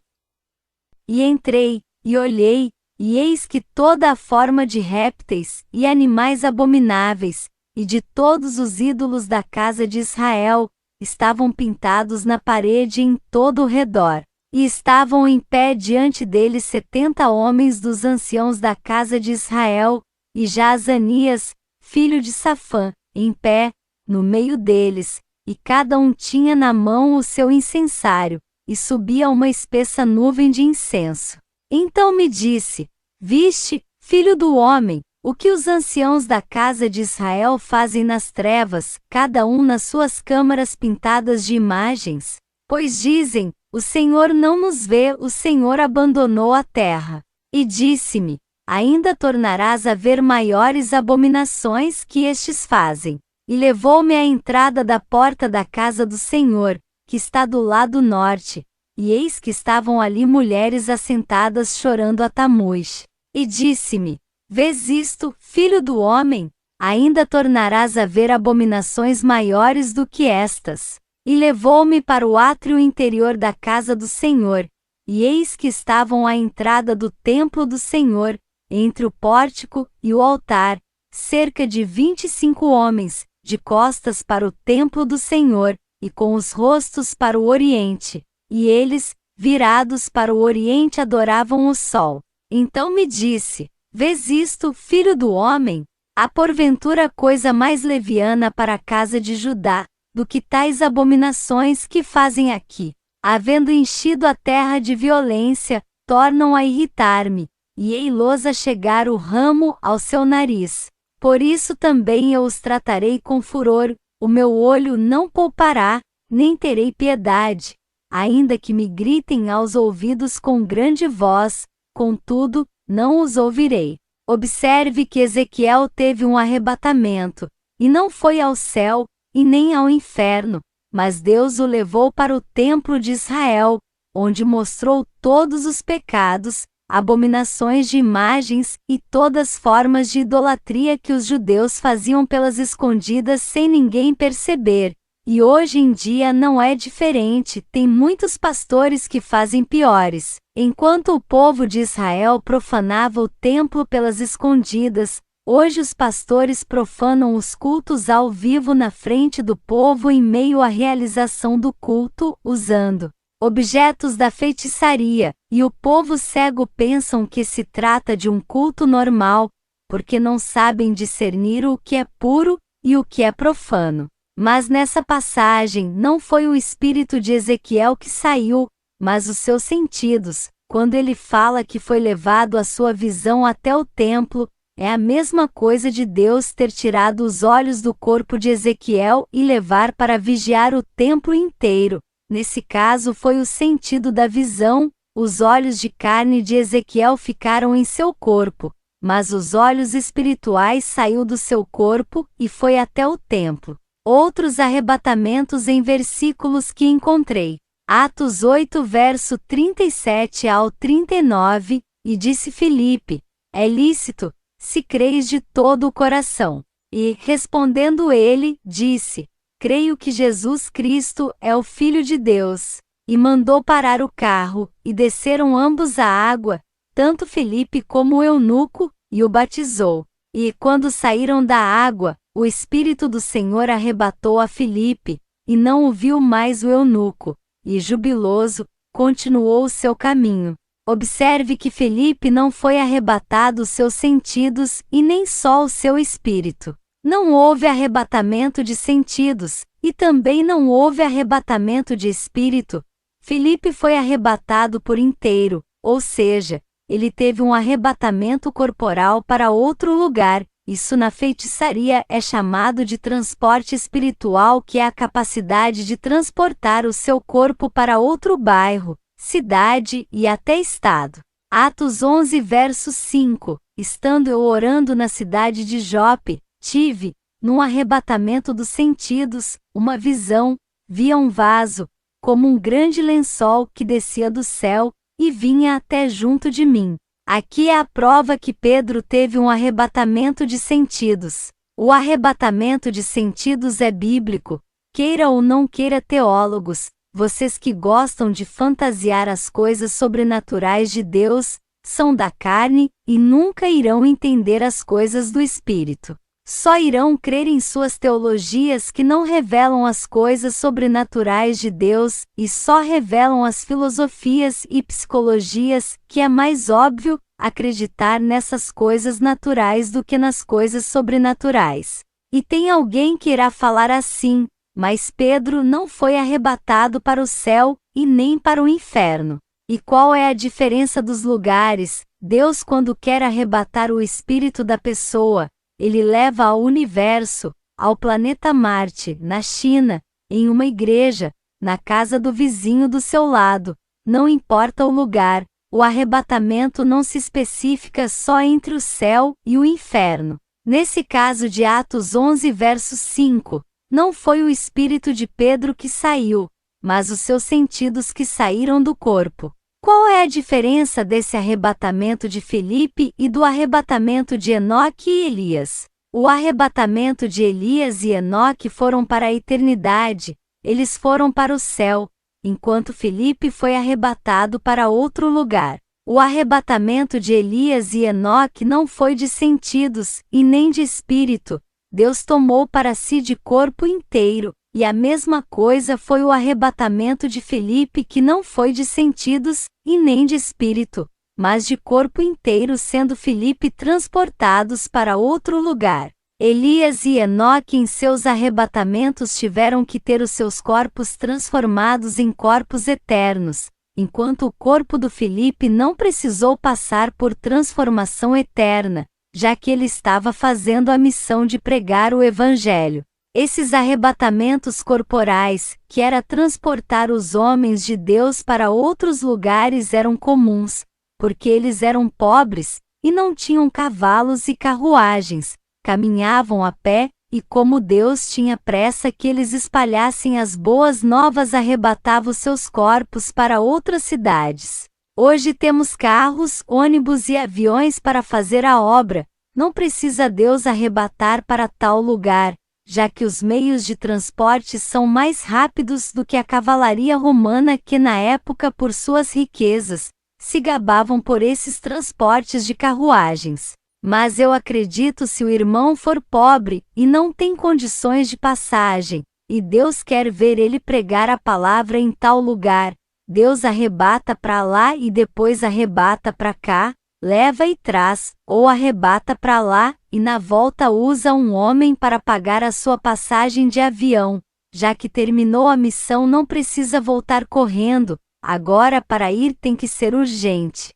E entrei, e olhei, e eis que toda a forma de répteis, e animais abomináveis, e de todos os ídolos da casa de Israel, estavam pintados na parede em todo o redor. E estavam em pé diante deles 70 homens dos anciãos da casa de Israel, e Jaazanias, filho de Safã, em pé, no meio deles, e cada um tinha na mão o seu incensário, e subia uma espessa nuvem de incenso. Então me disse: Viste, filho do homem, o que os anciãos da casa de Israel fazem nas trevas, cada um nas suas câmaras pintadas de imagens? Pois dizem: O Senhor não nos vê, o Senhor abandonou a terra. E disse-me: Ainda tornarás a ver maiores abominações que estes fazem. E levou-me à entrada da porta da casa do Senhor, que está do lado norte, e eis que estavam ali mulheres assentadas chorando a Tamuz. E disse-me: Vês isto, filho do homem? Ainda tornarás a ver abominações maiores do que estas. E levou-me para o átrio interior da casa do Senhor, e eis que estavam à entrada do templo do Senhor, entre o pórtico e o altar, cerca de 25 homens, de costas para o templo do Senhor, e com os rostos para o oriente. E eles, virados para o oriente, adoravam o sol. Então me disse: vês isto, filho do homem? Há porventura coisa mais leviana para a casa de Judá, do que tais abominações que fazem aqui? Havendo enchido a terra de violência, tornam a irritar-me, e ei-los a chegar o ramo ao seu nariz. Por isso também eu os tratarei com furor, o meu olho não poupará, nem terei piedade, ainda que me gritem aos ouvidos com grande voz, contudo, não os ouvirei. Observe que Ezequiel teve um arrebatamento, e não foi ao céu, e nem ao inferno, mas Deus o levou para o templo de Israel, onde mostrou todos os pecados, abominações de imagens e todas as formas de idolatria que os judeus faziam pelas escondidas sem ninguém perceber. E hoje em dia não é diferente, tem muitos pastores que fazem piores. Enquanto o povo de Israel profanava o templo pelas escondidas, hoje os pastores profanam os cultos ao vivo na frente do povo em meio à realização do culto, usando objetos da feitiçaria, e o povo cego pensam que se trata de um culto normal, porque não sabem discernir o que é puro e o que é profano. Mas nessa passagem não foi o espírito de Ezequiel que saiu, mas os seus sentidos. Quando ele fala que foi levado a sua visão até o templo, é a mesma coisa de Deus ter tirado os olhos do corpo de Ezequiel e levar para vigiar o templo inteiro. Nesse caso foi o sentido da visão, os olhos de carne de Ezequiel ficaram em seu corpo, mas os olhos espirituais saiu do seu corpo e foi até o templo. Outros arrebatamentos em versículos que encontrei. Atos 8 verso 37 ao 39, e disse Filipe: é lícito, se creis de todo o coração. E, respondendo ele, disse: creio que Jesus Cristo é o Filho de Deus. E mandou parar o carro, e desceram ambos à água, tanto Filipe como o eunuco, e o batizou. E, quando saíram da água, o Espírito do Senhor arrebatou a Filipe, e não o viu mais o eunuco, e jubiloso, continuou o seu caminho. Observe que Filipe não foi arrebatado os seus sentidos e nem só o seu espírito. Não houve arrebatamento de sentidos, e também não houve arrebatamento de espírito. Filipe foi arrebatado por inteiro, ou seja, ele teve um arrebatamento corporal para outro lugar. Isso na feitiçaria é chamado de transporte espiritual, que é a capacidade de transportar o seu corpo para outro bairro, cidade e até estado. Atos 11 verso 5. Estando eu orando na cidade de Jope, tive, num arrebatamento dos sentidos, uma visão, via um vaso, como um grande lençol que descia do céu, e vinha até junto de mim. Aqui é a prova que Pedro teve um arrebatamento de sentidos. O arrebatamento de sentidos é bíblico, queira ou não queira teólogos, vocês que gostam de fantasiar as coisas sobrenaturais de Deus, são da carne, e nunca irão entender as coisas do Espírito. Só irão crer em suas teologias que não revelam as coisas sobrenaturais de Deus, e só revelam as filosofias e psicologias, que é mais óbvio acreditar nessas coisas naturais do que nas coisas sobrenaturais. E tem alguém que irá falar assim: mas Pedro não foi arrebatado para o céu, e nem para o inferno. E qual é a diferença dos lugares? Deus, quando quer arrebatar o espírito da pessoa, ele leva ao universo, ao planeta Marte, na China, em uma igreja, na casa do vizinho do seu lado. Não importa o lugar, o arrebatamento não se especifica só entre o céu e o inferno. Nesse caso de Atos 11 verso 5, não foi o espírito de Pedro que saiu, mas os seus sentidos que saíram do corpo. Qual é a diferença desse arrebatamento de Filipe e do arrebatamento de Enoque e Elias? O arrebatamento de Elias e Enoque foram para a eternidade, eles foram para o céu, enquanto Filipe foi arrebatado para outro lugar. O arrebatamento de Elias e Enoque não foi de sentidos, e nem de espírito. Deus tomou para si de corpo inteiro, e a mesma coisa foi o arrebatamento de Filipe, que não foi de sentidos, e nem de espírito, mas de corpo inteiro, sendo Filipe transportados para outro lugar. Elias e Enoque em seus arrebatamentos tiveram que ter os seus corpos transformados em corpos eternos, enquanto o corpo do Filipe não precisou passar por transformação eterna, já que ele estava fazendo a missão de pregar o Evangelho. Esses arrebatamentos corporais, que era transportar os homens de Deus para outros lugares, eram comuns, porque eles eram pobres, e não tinham cavalos e carruagens, caminhavam a pé, e como Deus tinha pressa que eles espalhassem as boas novas, arrebatava os seus corpos para outras cidades. Hoje temos carros, ônibus e aviões para fazer a obra, não precisa Deus arrebatar para tal lugar, já que os meios de transporte são mais rápidos do que a cavalaria romana, que na época, por suas riquezas, se gabavam por esses transportes de carruagens. Mas eu acredito, se o irmão for pobre, e não tem condições de passagem, e Deus quer ver ele pregar a palavra em tal lugar, Deus arrebata para lá e depois arrebata para cá, leva e traz, ou arrebata para lá, e na volta usa um homem para pagar a sua passagem de avião, já que terminou a missão, não precisa voltar correndo, agora para ir tem que ser urgente.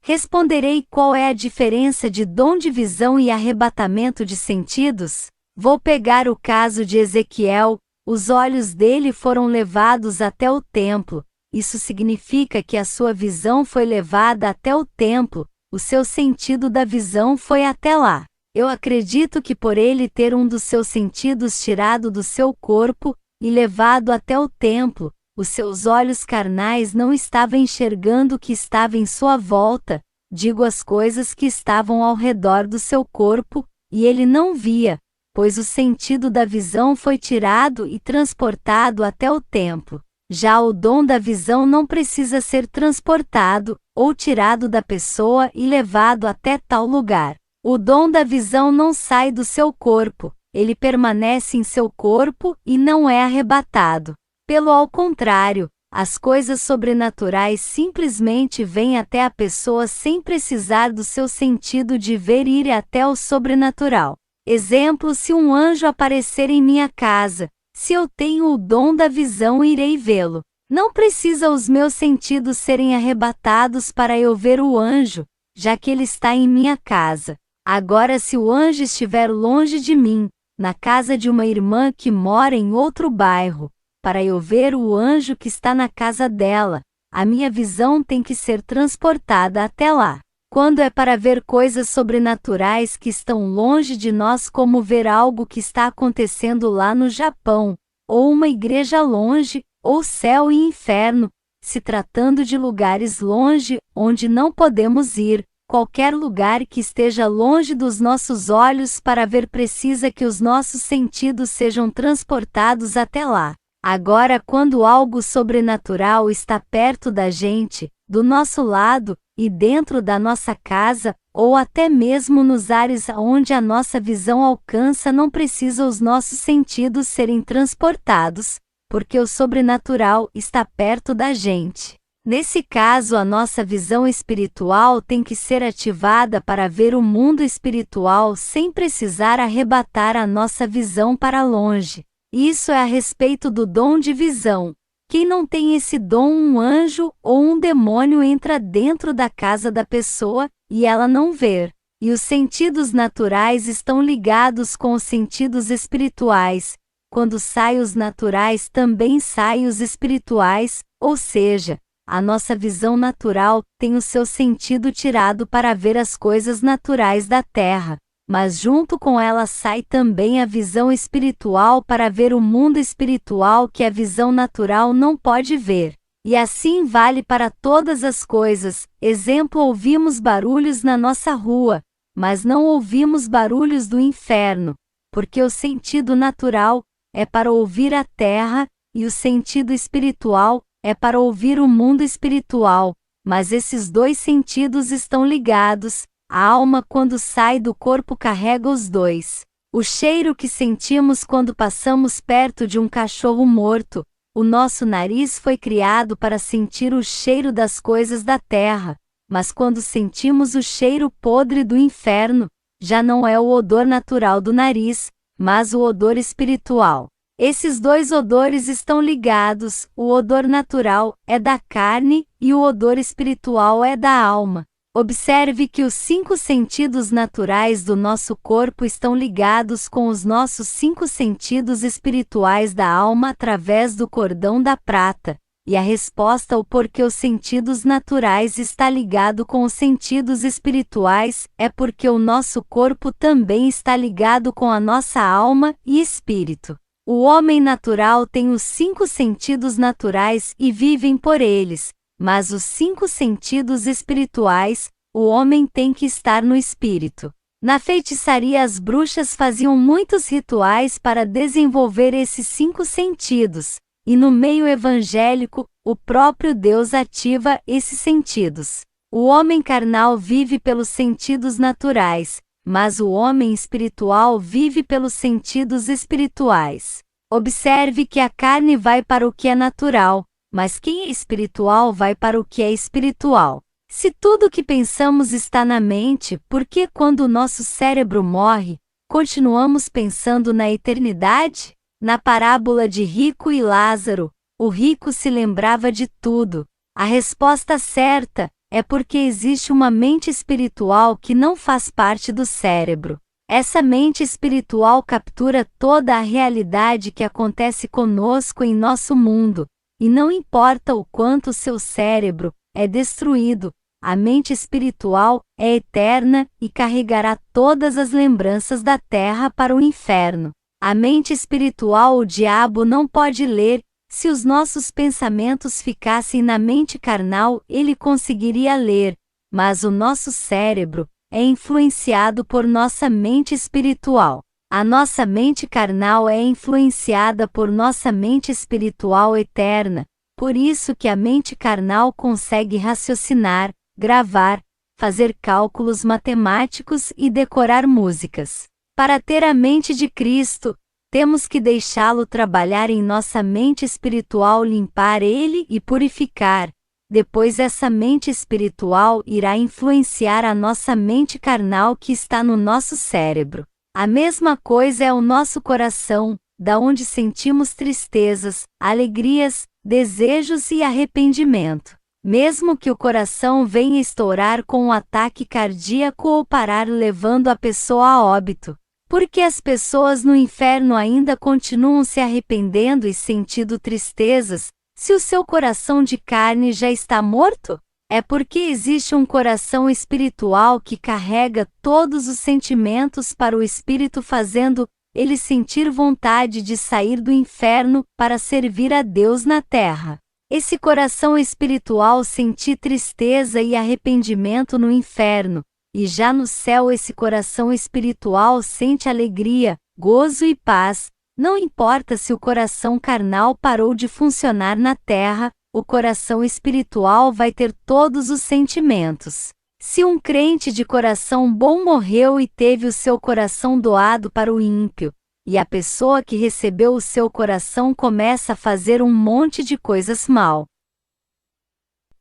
Responderei: qual é a diferença de dom de visão e arrebatamento de sentidos? Vou pegar o caso de Ezequiel. Os olhos dele foram levados até o templo. Isso significa que a sua visão foi levada até o templo, o seu sentido da visão foi até lá. Eu acredito que por ele ter um dos seus sentidos tirado do seu corpo e levado até o templo, os seus olhos carnais não estavam enxergando o que estava em sua volta, digo, as coisas que estavam ao redor do seu corpo, e ele não via, pois o sentido da visão foi tirado e transportado até o templo. Já o dom da visão não precisa ser transportado, ou tirado da pessoa e levado até tal lugar. O dom da visão não sai do seu corpo, ele permanece em seu corpo e não é arrebatado. Pelo ao contrário, as coisas sobrenaturais simplesmente vêm até a pessoa sem precisar do seu sentido de ver e ir até o sobrenatural. Exemplo: se um anjo aparecer em minha casa, se eu tenho o dom da visão, irei vê-lo. Não precisa os meus sentidos serem arrebatados para eu ver o anjo, já que ele está em minha casa. Agora, se o anjo estiver longe de mim, na casa de uma irmã que mora em outro bairro, para eu ver o anjo que está na casa dela, a minha visão tem que ser transportada até lá. Quando é para ver coisas sobrenaturais que estão longe de nós, como ver algo que está acontecendo lá no Japão, ou uma igreja longe, ou céu e inferno, se tratando de lugares longe, onde não podemos ir, qualquer lugar que esteja longe dos nossos olhos para ver, precisa que os nossos sentidos sejam transportados até lá. Agora, quando algo sobrenatural está perto da gente, do nosso lado, e dentro da nossa casa, ou até mesmo nos ares onde a nossa visão alcança, não precisa os nossos sentidos serem transportados, porque o sobrenatural está perto da gente. Nesse caso, a nossa visão espiritual tem que ser ativada para ver o mundo espiritual sem precisar arrebatar a nossa visão para longe. Isso é a respeito do dom de visão. Quem não tem esse dom, um anjo ou um demônio entra dentro da casa da pessoa, e ela não vê. E os sentidos naturais estão ligados com os sentidos espirituais. Quando saem os naturais, também saem os espirituais, ou seja, a nossa visão natural tem o seu sentido tirado para ver as coisas naturais da terra. Mas junto com ela sai também a visão espiritual para ver o mundo espiritual que a visão natural não pode ver. E assim vale para todas as coisas. Exemplo: ouvimos barulhos na nossa rua, mas não ouvimos barulhos do inferno, porque o sentido natural é para ouvir a terra, e o sentido espiritual é para ouvir o mundo espiritual, mas esses dois sentidos estão ligados. A alma, quando sai do corpo, carrega os dois. O cheiro que sentimos quando passamos perto de um cachorro morto. O nosso nariz foi criado para sentir o cheiro das coisas da terra, mas quando sentimos o cheiro podre do inferno, já não é o odor natural do nariz, mas o odor espiritual. Esses dois odores estão ligados, o odor natural é da carne e o odor espiritual é da alma. Observe que os 5 sentidos naturais do nosso corpo estão ligados com os nossos 5 sentidos espirituais da alma através do cordão da prata, e a resposta ao porquê os sentidos naturais está ligado com os sentidos espirituais é porque o nosso corpo também está ligado com a nossa alma e espírito. O homem natural tem os 5 sentidos naturais e vivem por eles, mas os 5 sentidos espirituais, o homem tem que estar no espírito. Na feitiçaria, as bruxas faziam muitos rituais para desenvolver esses 5 sentidos, e no meio evangélico, o próprio Deus ativa esses sentidos. O homem carnal vive pelos sentidos naturais, mas o homem espiritual vive pelos sentidos espirituais. Observe que a carne vai para o que é natural, mas quem é espiritual vai para o que é espiritual. Se tudo o que pensamos está na mente, por que quando o nosso cérebro morre, continuamos pensando na eternidade? Na parábola de Rico e Lázaro, o rico se lembrava de tudo. A resposta certa é porque existe uma mente espiritual que não faz parte do cérebro. Essa mente espiritual captura toda a realidade que acontece conosco em nosso mundo, e não importa o quanto seu cérebro é destruído, a mente espiritual é eterna e carregará todas as lembranças da terra para o inferno. A mente espiritual o diabo não pode ler. Se os nossos pensamentos ficassem na mente carnal, ele conseguiria ler, mas o nosso cérebro é influenciado por nossa mente espiritual. A nossa mente carnal é influenciada por nossa mente espiritual eterna, por isso que a mente carnal consegue raciocinar, gravar, fazer cálculos matemáticos e decorar músicas. Para ter a mente de Cristo, temos que deixá-lo trabalhar em nossa mente espiritual, limpar ele e purificar. Depois essa mente espiritual irá influenciar a nossa mente carnal que está no nosso cérebro. A mesma coisa é o nosso coração, da onde sentimos tristezas, alegrias, desejos e arrependimento. Mesmo que o coração venha estourar com um ataque cardíaco ou parar levando a pessoa a óbito, porque as pessoas no inferno ainda continuam se arrependendo e sentindo tristezas, se o seu coração de carne já está morto? É porque existe um coração espiritual que carrega todos os sentimentos para o espírito, fazendo ele sentir vontade de sair do inferno para servir a Deus na terra. Esse coração espiritual sente tristeza e arrependimento no inferno, e já no céu esse coração espiritual sente alegria, gozo e paz. Não importa se o coração carnal parou de funcionar na terra, o coração espiritual vai ter todos os sentimentos. Se um crente de coração bom morreu e teve o seu coração doado para o ímpio, e a pessoa que recebeu o seu coração começa a fazer um monte de coisas mal.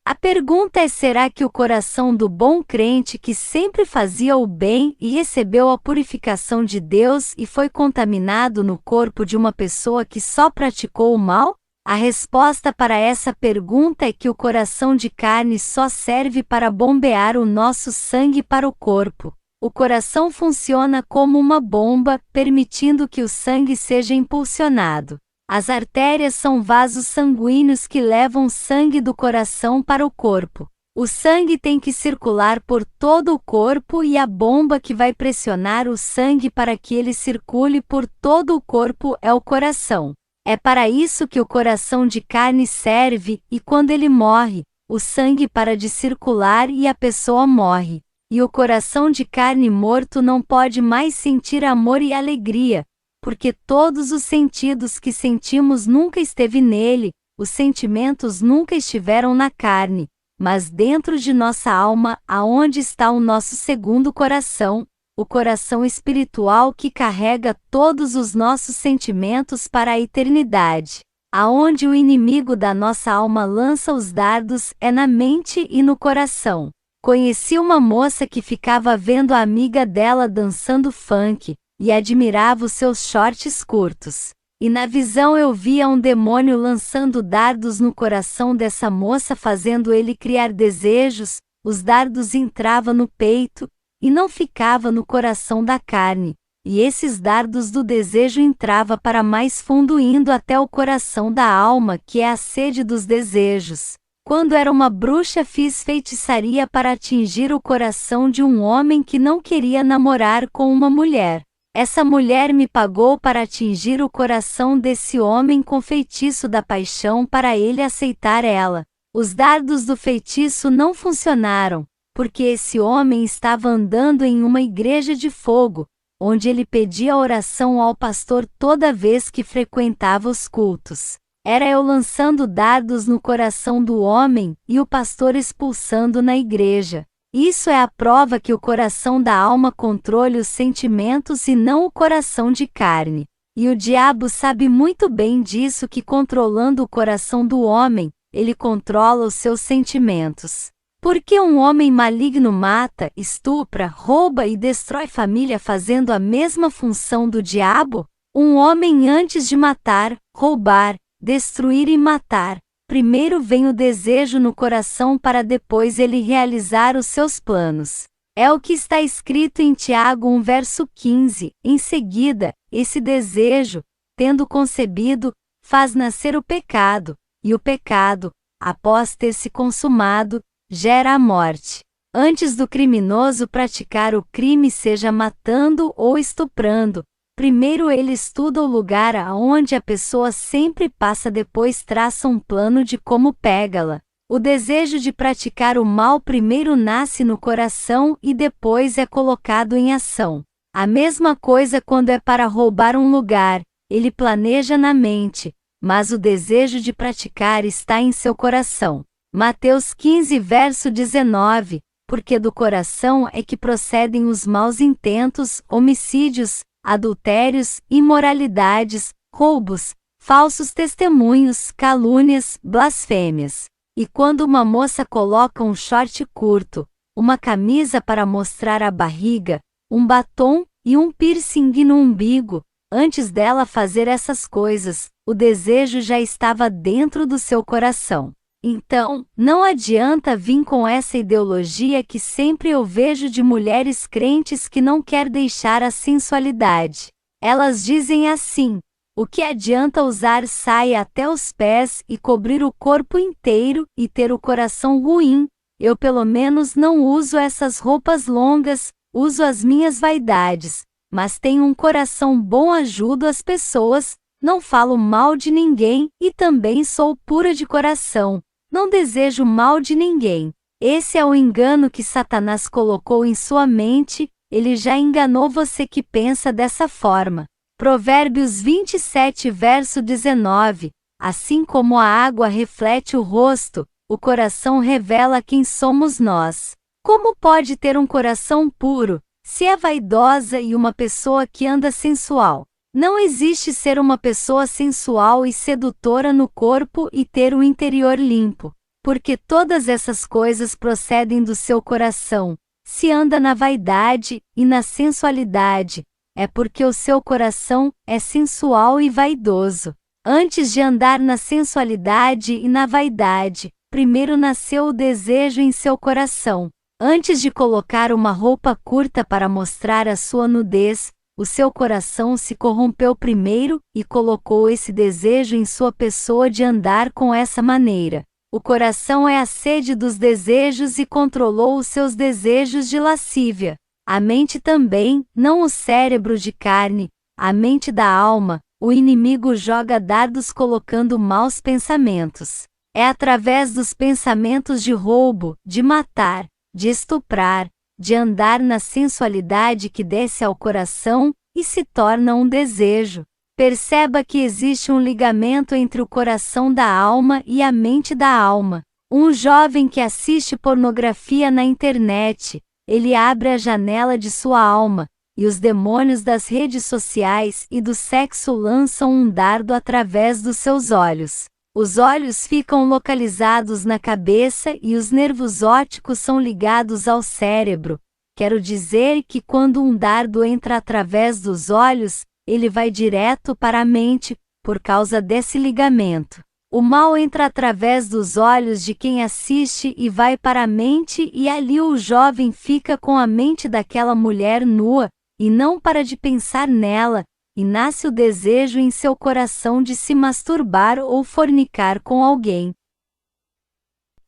A pergunta é: será que o coração do bom crente que sempre fazia o bem e recebeu a purificação de Deus e foi contaminado no corpo de uma pessoa que só praticou o mal? A resposta para essa pergunta é que o coração de carne só serve para bombear o nosso sangue para o corpo. O coração funciona como uma bomba, permitindo que o sangue seja impulsionado. As artérias são vasos sanguíneos que levam sangue do coração para o corpo. O sangue tem que circular por todo o corpo e a bomba que vai pressionar o sangue para que ele circule por todo o corpo é o coração. É para isso que o coração de carne serve, e quando ele morre, o sangue para de circular e a pessoa morre. E o coração de carne morto não pode mais sentir amor e alegria. porque todos os sentidos que sentimos nunca esteve nele, os sentimentos nunca estiveram na carne, mas dentro de nossa alma, aonde está o nosso segundo coração, o coração espiritual que carrega todos os nossos sentimentos para a eternidade. Aonde o inimigo da nossa alma lança os dardos é na mente e no coração. Conheci uma moça que ficava vendo a amiga dela dançando funk, e admirava os seus shorts curtos. E na visão eu via um demônio lançando dardos no coração dessa moça, fazendo ele criar desejos. Os dardos entravam no peito, e não ficava no coração da carne, e esses dardos do desejo entrava para mais fundo, indo até o coração da alma, que é a sede dos desejos. Quando era uma bruxa, fiz feitiçaria para atingir o coração de um homem que não queria namorar com uma mulher. Essa mulher me pagou para atingir o coração desse homem com feitiço da paixão para ele aceitar ela. Os dardos do feitiço não funcionaram, porque esse homem estava andando em uma igreja de fogo, onde ele pedia oração ao pastor toda vez que frequentava os cultos. Era eu lançando dardos no coração do homem e o pastor expulsando na igreja. Isso é a prova que o coração da alma controla os sentimentos e não o coração de carne. E o diabo sabe muito bem disso, que controlando o coração do homem, ele controla os seus sentimentos. Porque um homem maligno mata, estupra, rouba e destrói família fazendo a mesma função do diabo? Um homem, antes de matar, roubar, destruir e matar, primeiro vem o desejo no coração para depois ele realizar os seus planos. É o que está escrito em Tiago 1 verso 15. Em seguida, esse desejo, tendo concebido, faz nascer o pecado, e o pecado, após ter se consumado, gera a morte. Antes do criminoso praticar o crime, seja matando ou estuprando, primeiro ele estuda o lugar aonde a pessoa sempre passa, depois traça um plano de como pegá-la. O desejo de praticar o mal primeiro nasce no coração e depois é colocado em ação. A mesma coisa quando é para roubar um lugar, ele planeja na mente, mas o desejo de praticar está em seu coração. Mateus 15 verso 19, porque do coração é que procedem os maus intentos, homicídios, adultérios, imoralidades, roubos, falsos testemunhos, calúnias, blasfêmias. E quando uma moça coloca um short curto, uma camisa para mostrar a barriga, um batom e um piercing no umbigo, antes dela fazer essas coisas, o desejo já estava dentro do seu coração. Então, não adianta vir com essa ideologia que sempre eu vejo de mulheres crentes que não quer deixar a sensualidade. Elas dizem assim: o que adianta usar saia até os pés e cobrir o corpo inteiro e ter o coração ruim? Eu pelo menos não uso essas roupas longas, uso as minhas vaidades, mas tenho um coração bom, ajudo as pessoas, não falo mal de ninguém e também sou pura de coração. Não desejo mal de ninguém. Esse é o engano que Satanás colocou em sua mente, ele já enganou você que pensa dessa forma. Provérbios 27 verso 19. Assim como a água reflete o rosto, o coração revela quem somos nós. Como pode ter um coração puro, se é vaidosa e uma pessoa que anda sensual? Não existe ser uma pessoa sensual e sedutora no corpo e ter o interior limpo, porque todas essas coisas procedem do seu coração. Se anda na vaidade e na sensualidade, é porque o seu coração é sensual e vaidoso. Antes de andar na sensualidade e na vaidade, primeiro nasceu o desejo em seu coração. Antes de colocar uma roupa curta para mostrar a sua nudez, o seu coração se corrompeu primeiro e colocou esse desejo em sua pessoa de andar com essa maneira. O coração é a sede dos desejos e controlou os seus desejos de lascívia. A mente também, não o cérebro de carne, a mente da alma. O inimigo joga dardos colocando maus pensamentos. É através dos pensamentos de roubo, de matar, de estuprar, de andar na sensualidade que desce ao coração e se torna um desejo. Perceba que existe um ligamento entre o coração da alma e a mente da alma. Um jovem que assiste pornografia na internet, ele abre a janela de sua alma, e os demônios das redes sociais e do sexo lançam um dardo através dos seus olhos. Os olhos ficam localizados na cabeça e os nervos ópticos são ligados ao cérebro. Quero dizer que quando um dardo entra através dos olhos, ele vai direto para a mente, por causa desse ligamento. O mal entra através dos olhos de quem assiste e vai para a mente, e ali o jovem fica com a mente daquela mulher nua, e não para de pensar nela, e nasce o desejo em seu coração de se masturbar ou fornicar com alguém.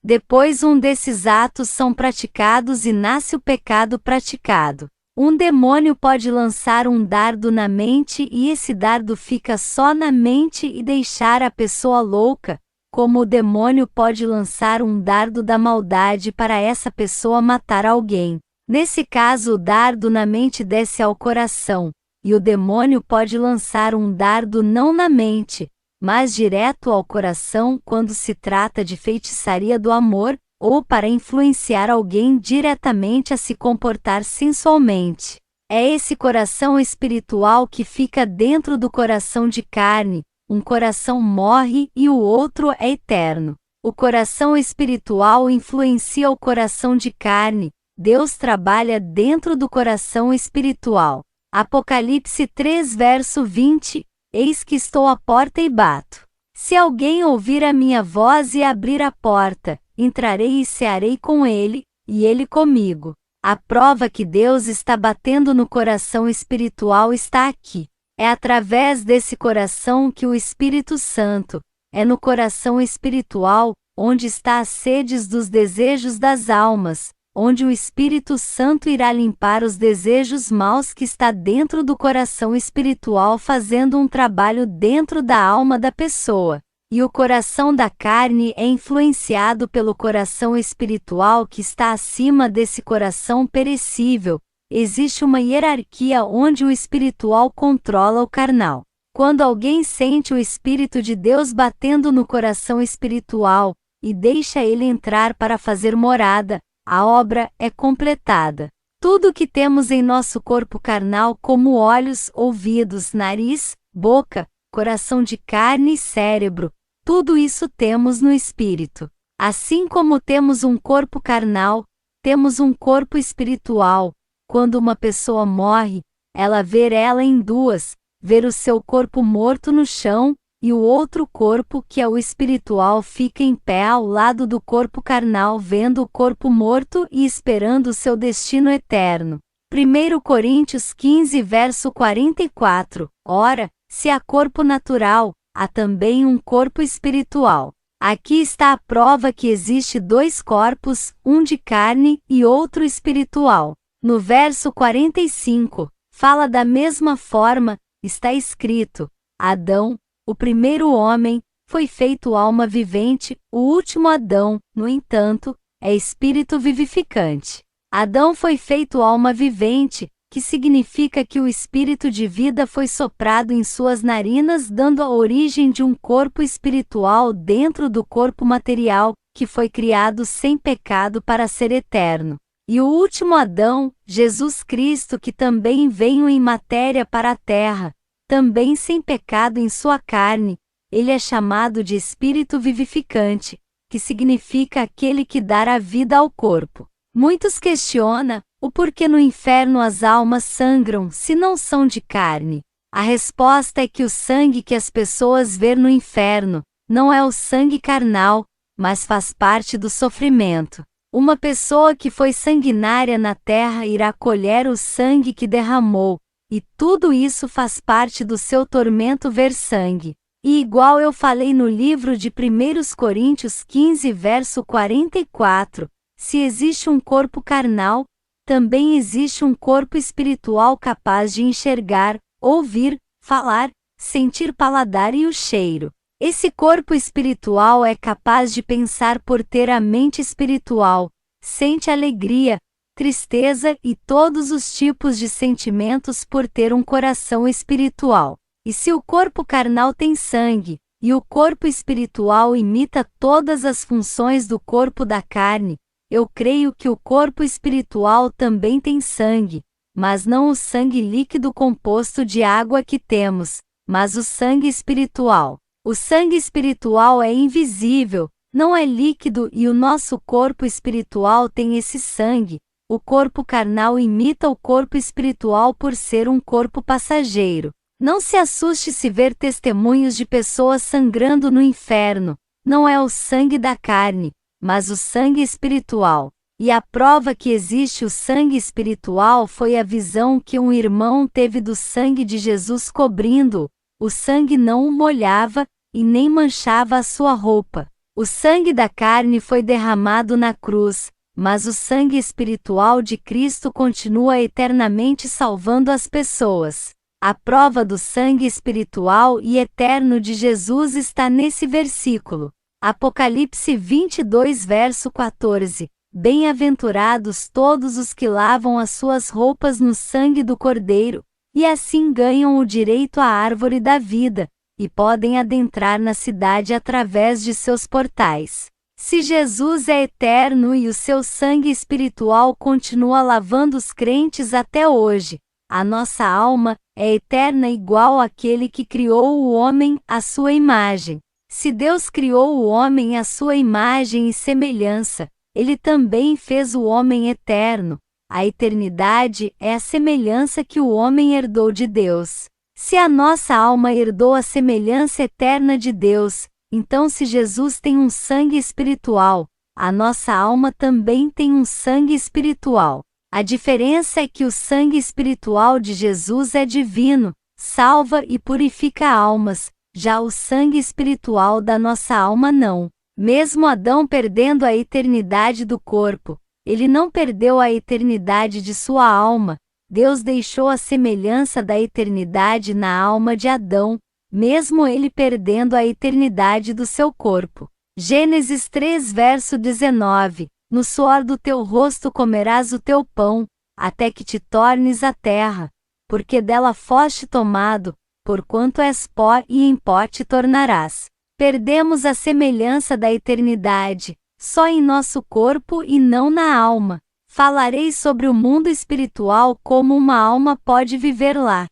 Depois um desses atos são praticados e nasce o pecado praticado. Um demônio pode lançar um dardo na mente e esse dardo fica só na mente e deixar a pessoa louca, como o demônio pode lançar um dardo da maldade para essa pessoa matar alguém. Nesse caso o dardo na mente desce ao coração, e o demônio pode lançar um dardo não na mente, mas direto ao coração quando se trata de feitiçaria do amor, ou para influenciar alguém diretamente a se comportar sensualmente. É esse coração espiritual que fica dentro do coração de carne, um coração morre e o outro é eterno. O coração espiritual influencia o coração de carne, Deus trabalha dentro do coração espiritual. Apocalipse 3 verso 20, Eis que estou à porta e bato. Se alguém ouvir a minha voz e abrir a porta, entrarei e cearei com ele, e ele comigo. A prova que Deus está batendo no coração espiritual está aqui. É através desse coração que o Espírito Santo, é no coração espiritual, onde está as sedes dos desejos das almas, onde o Espírito Santo irá limpar os desejos maus que está dentro do coração espiritual fazendo um trabalho dentro da alma da pessoa. E o coração da carne é influenciado pelo coração espiritual que está acima desse coração perecível. Existe uma hierarquia onde o espiritual controla o carnal. Quando alguém sente o Espírito de Deus batendo no coração espiritual, e deixa ele entrar para fazer morada, a obra é completada. Tudo o que temos em nosso corpo carnal, como olhos, ouvidos, nariz, boca, coração de carne e cérebro, tudo isso temos no Espírito. Assim como temos um corpo carnal, temos um corpo espiritual. Quando uma pessoa morre, ela vê ela em duas, ver o seu corpo morto no chão, e o outro corpo, que é o espiritual, fica em pé ao lado do corpo carnal vendo o corpo morto e esperando o seu destino eterno. 1 Coríntios 15 verso 44. Ora, se há corpo natural, há também um corpo espiritual. Aqui está a prova que existe dois corpos, um de carne e outro espiritual. No verso 45, fala da mesma forma, está escrito: Adão, o primeiro homem, foi feito alma vivente, o último Adão, no entanto, é espírito vivificante. Adão foi feito alma vivente, que significa que o espírito de vida foi soprado em suas narinas, dando a origem de um corpo espiritual dentro do corpo material, que foi criado sem pecado para ser eterno. E o último Adão, Jesus Cristo, que também veio em matéria para a terra, também sem pecado em sua carne, ele é chamado de Espírito vivificante, que significa aquele que dá a vida ao corpo. Muitos questionam o porquê no inferno as almas sangram se não são de carne. A resposta é que o sangue que as pessoas vê no inferno não é o sangue carnal, mas faz parte do sofrimento. Uma pessoa que foi sanguinária na terra irá colher o sangue que derramou, e tudo isso faz parte do seu tormento ver sangue. E igual eu falei no livro de 1 Coríntios 15 verso 44, se existe um corpo carnal, também existe um corpo espiritual capaz de enxergar, ouvir, falar, sentir paladar e o cheiro. Esse corpo espiritual é capaz de pensar por ter a mente espiritual, sente alegria, tristeza e todos os tipos de sentimentos por ter um coração espiritual. E se o corpo carnal tem sangue, e o corpo espiritual imita todas as funções do corpo da carne, eu creio que o corpo espiritual também tem sangue, mas não o sangue líquido composto de água que temos, mas o sangue espiritual. O sangue espiritual é invisível, não é líquido, e o nosso corpo espiritual tem esse sangue. O corpo carnal imita o corpo espiritual por ser um corpo passageiro. Não se assuste se ver testemunhos de pessoas sangrando no inferno. Não é o sangue da carne, mas o sangue espiritual. E a prova que existe o sangue espiritual foi a visão que um irmão teve do sangue de Jesus cobrindo-o. O sangue não o molhava, e nem manchava a sua roupa. O sangue da carne foi derramado na cruz, mas o sangue espiritual de Cristo continua eternamente salvando as pessoas. A prova do sangue espiritual e eterno de Jesus está nesse versículo. Apocalipse 22, verso 14. Bem-aventurados todos os que lavam as suas roupas no sangue do Cordeiro, e assim ganham o direito à árvore da vida, e podem adentrar na cidade através de seus portais. Se Jesus é eterno e o seu sangue espiritual continua lavando os crentes até hoje, a nossa alma é eterna igual àquele que criou o homem à sua imagem. Se Deus criou o homem à sua imagem e semelhança, Ele também fez o homem eterno. A eternidade é a semelhança que o homem herdou de Deus. Se a nossa alma herdou a semelhança eterna de Deus, então se Jesus tem um sangue espiritual, a nossa alma também tem um sangue espiritual. A diferença é que o sangue espiritual de Jesus é divino, salva e purifica almas, já o sangue espiritual da nossa alma não. Mesmo Adão perdendo a eternidade do corpo, ele não perdeu a eternidade de sua alma. Deus deixou a semelhança da eternidade na alma de Adão, mesmo ele perdendo a eternidade do seu corpo. Gênesis 3, verso 19. No suor do teu rosto comerás o teu pão, até que te tornes a terra, porque dela foste tomado, porquanto és pó e em pó te tornarás. Perdemos a semelhança da eternidade, só em nosso corpo e não na alma. Falarei sobre o mundo espiritual como uma alma pode viver lá.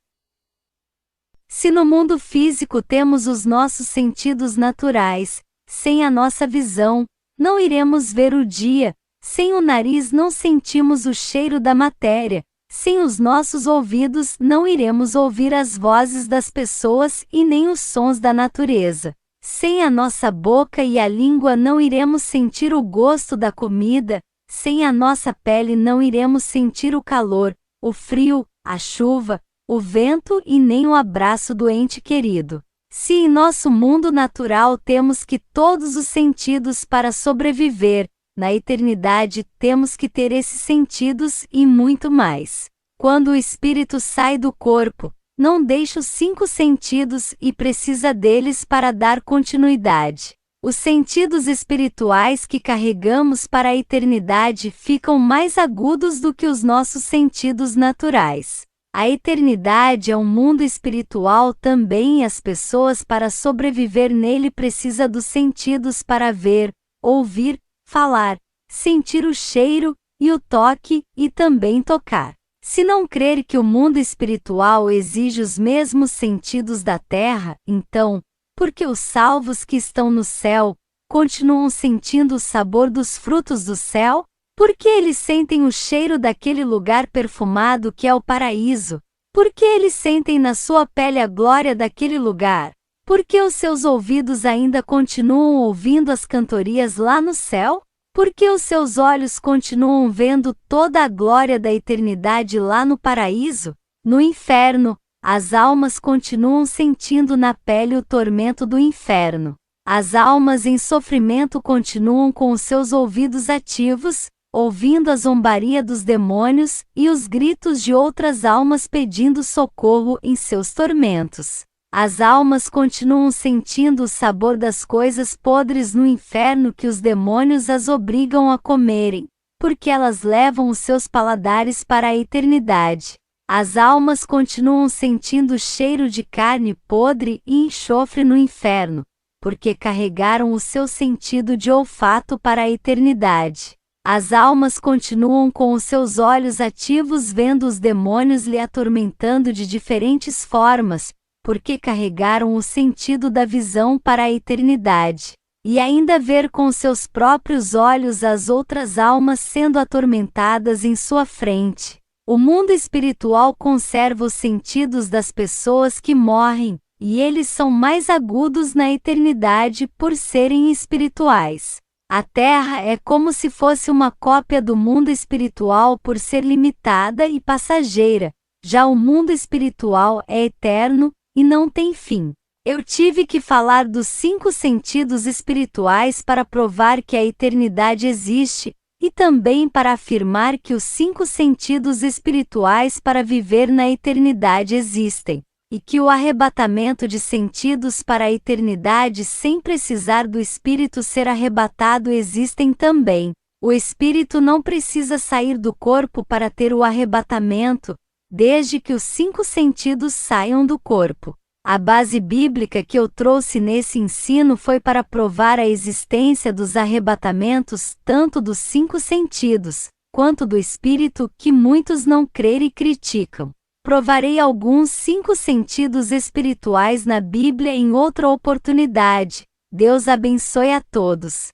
Se no mundo físico temos os nossos sentidos naturais, sem a nossa visão, não iremos ver o dia, sem o nariz não sentimos o cheiro da matéria, sem os nossos ouvidos não iremos ouvir as vozes das pessoas e nem os sons da natureza. Sem a nossa boca e a língua não iremos sentir o gosto da comida, sem a nossa pele não iremos sentir o calor, o frio, a chuva, o vento e nem o abraço do ente querido. Se em nosso mundo natural temos que todos os sentidos para sobreviver, na eternidade temos que ter esses sentidos e muito mais. Quando o espírito sai do corpo, não deixa os 5 sentidos e precisa deles para dar continuidade. Os sentidos espirituais que carregamos para a eternidade ficam mais agudos do que os nossos sentidos naturais. A eternidade é um mundo espiritual também e as pessoas para sobreviver nele precisam dos sentidos para ver, ouvir, falar, sentir o cheiro e o toque e também tocar. Se não crer que o mundo espiritual exige os mesmos sentidos da terra, então, por que os salvos que estão no céu continuam sentindo o sabor dos frutos do céu? Por que eles sentem o cheiro daquele lugar perfumado que é o paraíso? Por que eles sentem na sua pele a glória daquele lugar? Por que os seus ouvidos ainda continuam ouvindo as cantorias lá no céu? Por que os seus olhos continuam vendo toda a glória da eternidade lá no paraíso? No inferno, as almas continuam sentindo na pele o tormento do inferno. As almas em sofrimento continuam com os seus ouvidos ativos, ouvindo a zombaria dos demônios e os gritos de outras almas pedindo socorro em seus tormentos. As almas continuam sentindo o sabor das coisas podres no inferno que os demônios as obrigam a comerem. porque elas levam os seus paladares para a eternidade. As almas continuam sentindo o cheiro de carne podre e enxofre no inferno, porque carregaram o seu sentido de olfato para a eternidade. As almas continuam com os seus olhos ativos vendo os demônios lhe atormentando de diferentes formas, porque carregaram o sentido da visão para a eternidade. E ainda ver com seus próprios olhos as outras almas sendo atormentadas em sua frente. O mundo espiritual conserva os sentidos das pessoas que morrem, e eles são mais agudos na eternidade por serem espirituais. A Terra é como se fosse uma cópia do mundo espiritual por ser limitada e passageira, já o mundo espiritual é eterno e não tem fim. Eu tive que falar dos 5 sentidos espirituais para provar que a eternidade existe, e também para afirmar que os 5 sentidos espirituais para viver na eternidade existem, e que o arrebatamento de sentidos para a eternidade sem precisar do espírito ser arrebatado existem também. O espírito não precisa sair do corpo para ter o arrebatamento, desde que os 5 sentidos saiam do corpo. A base bíblica que eu trouxe nesse ensino foi para provar a existência dos arrebatamentos tanto dos 5 sentidos, quanto do espírito que muitos não creem e criticam. Provarei alguns 5 sentidos espirituais na Bíblia em outra oportunidade. Deus abençoe a todos.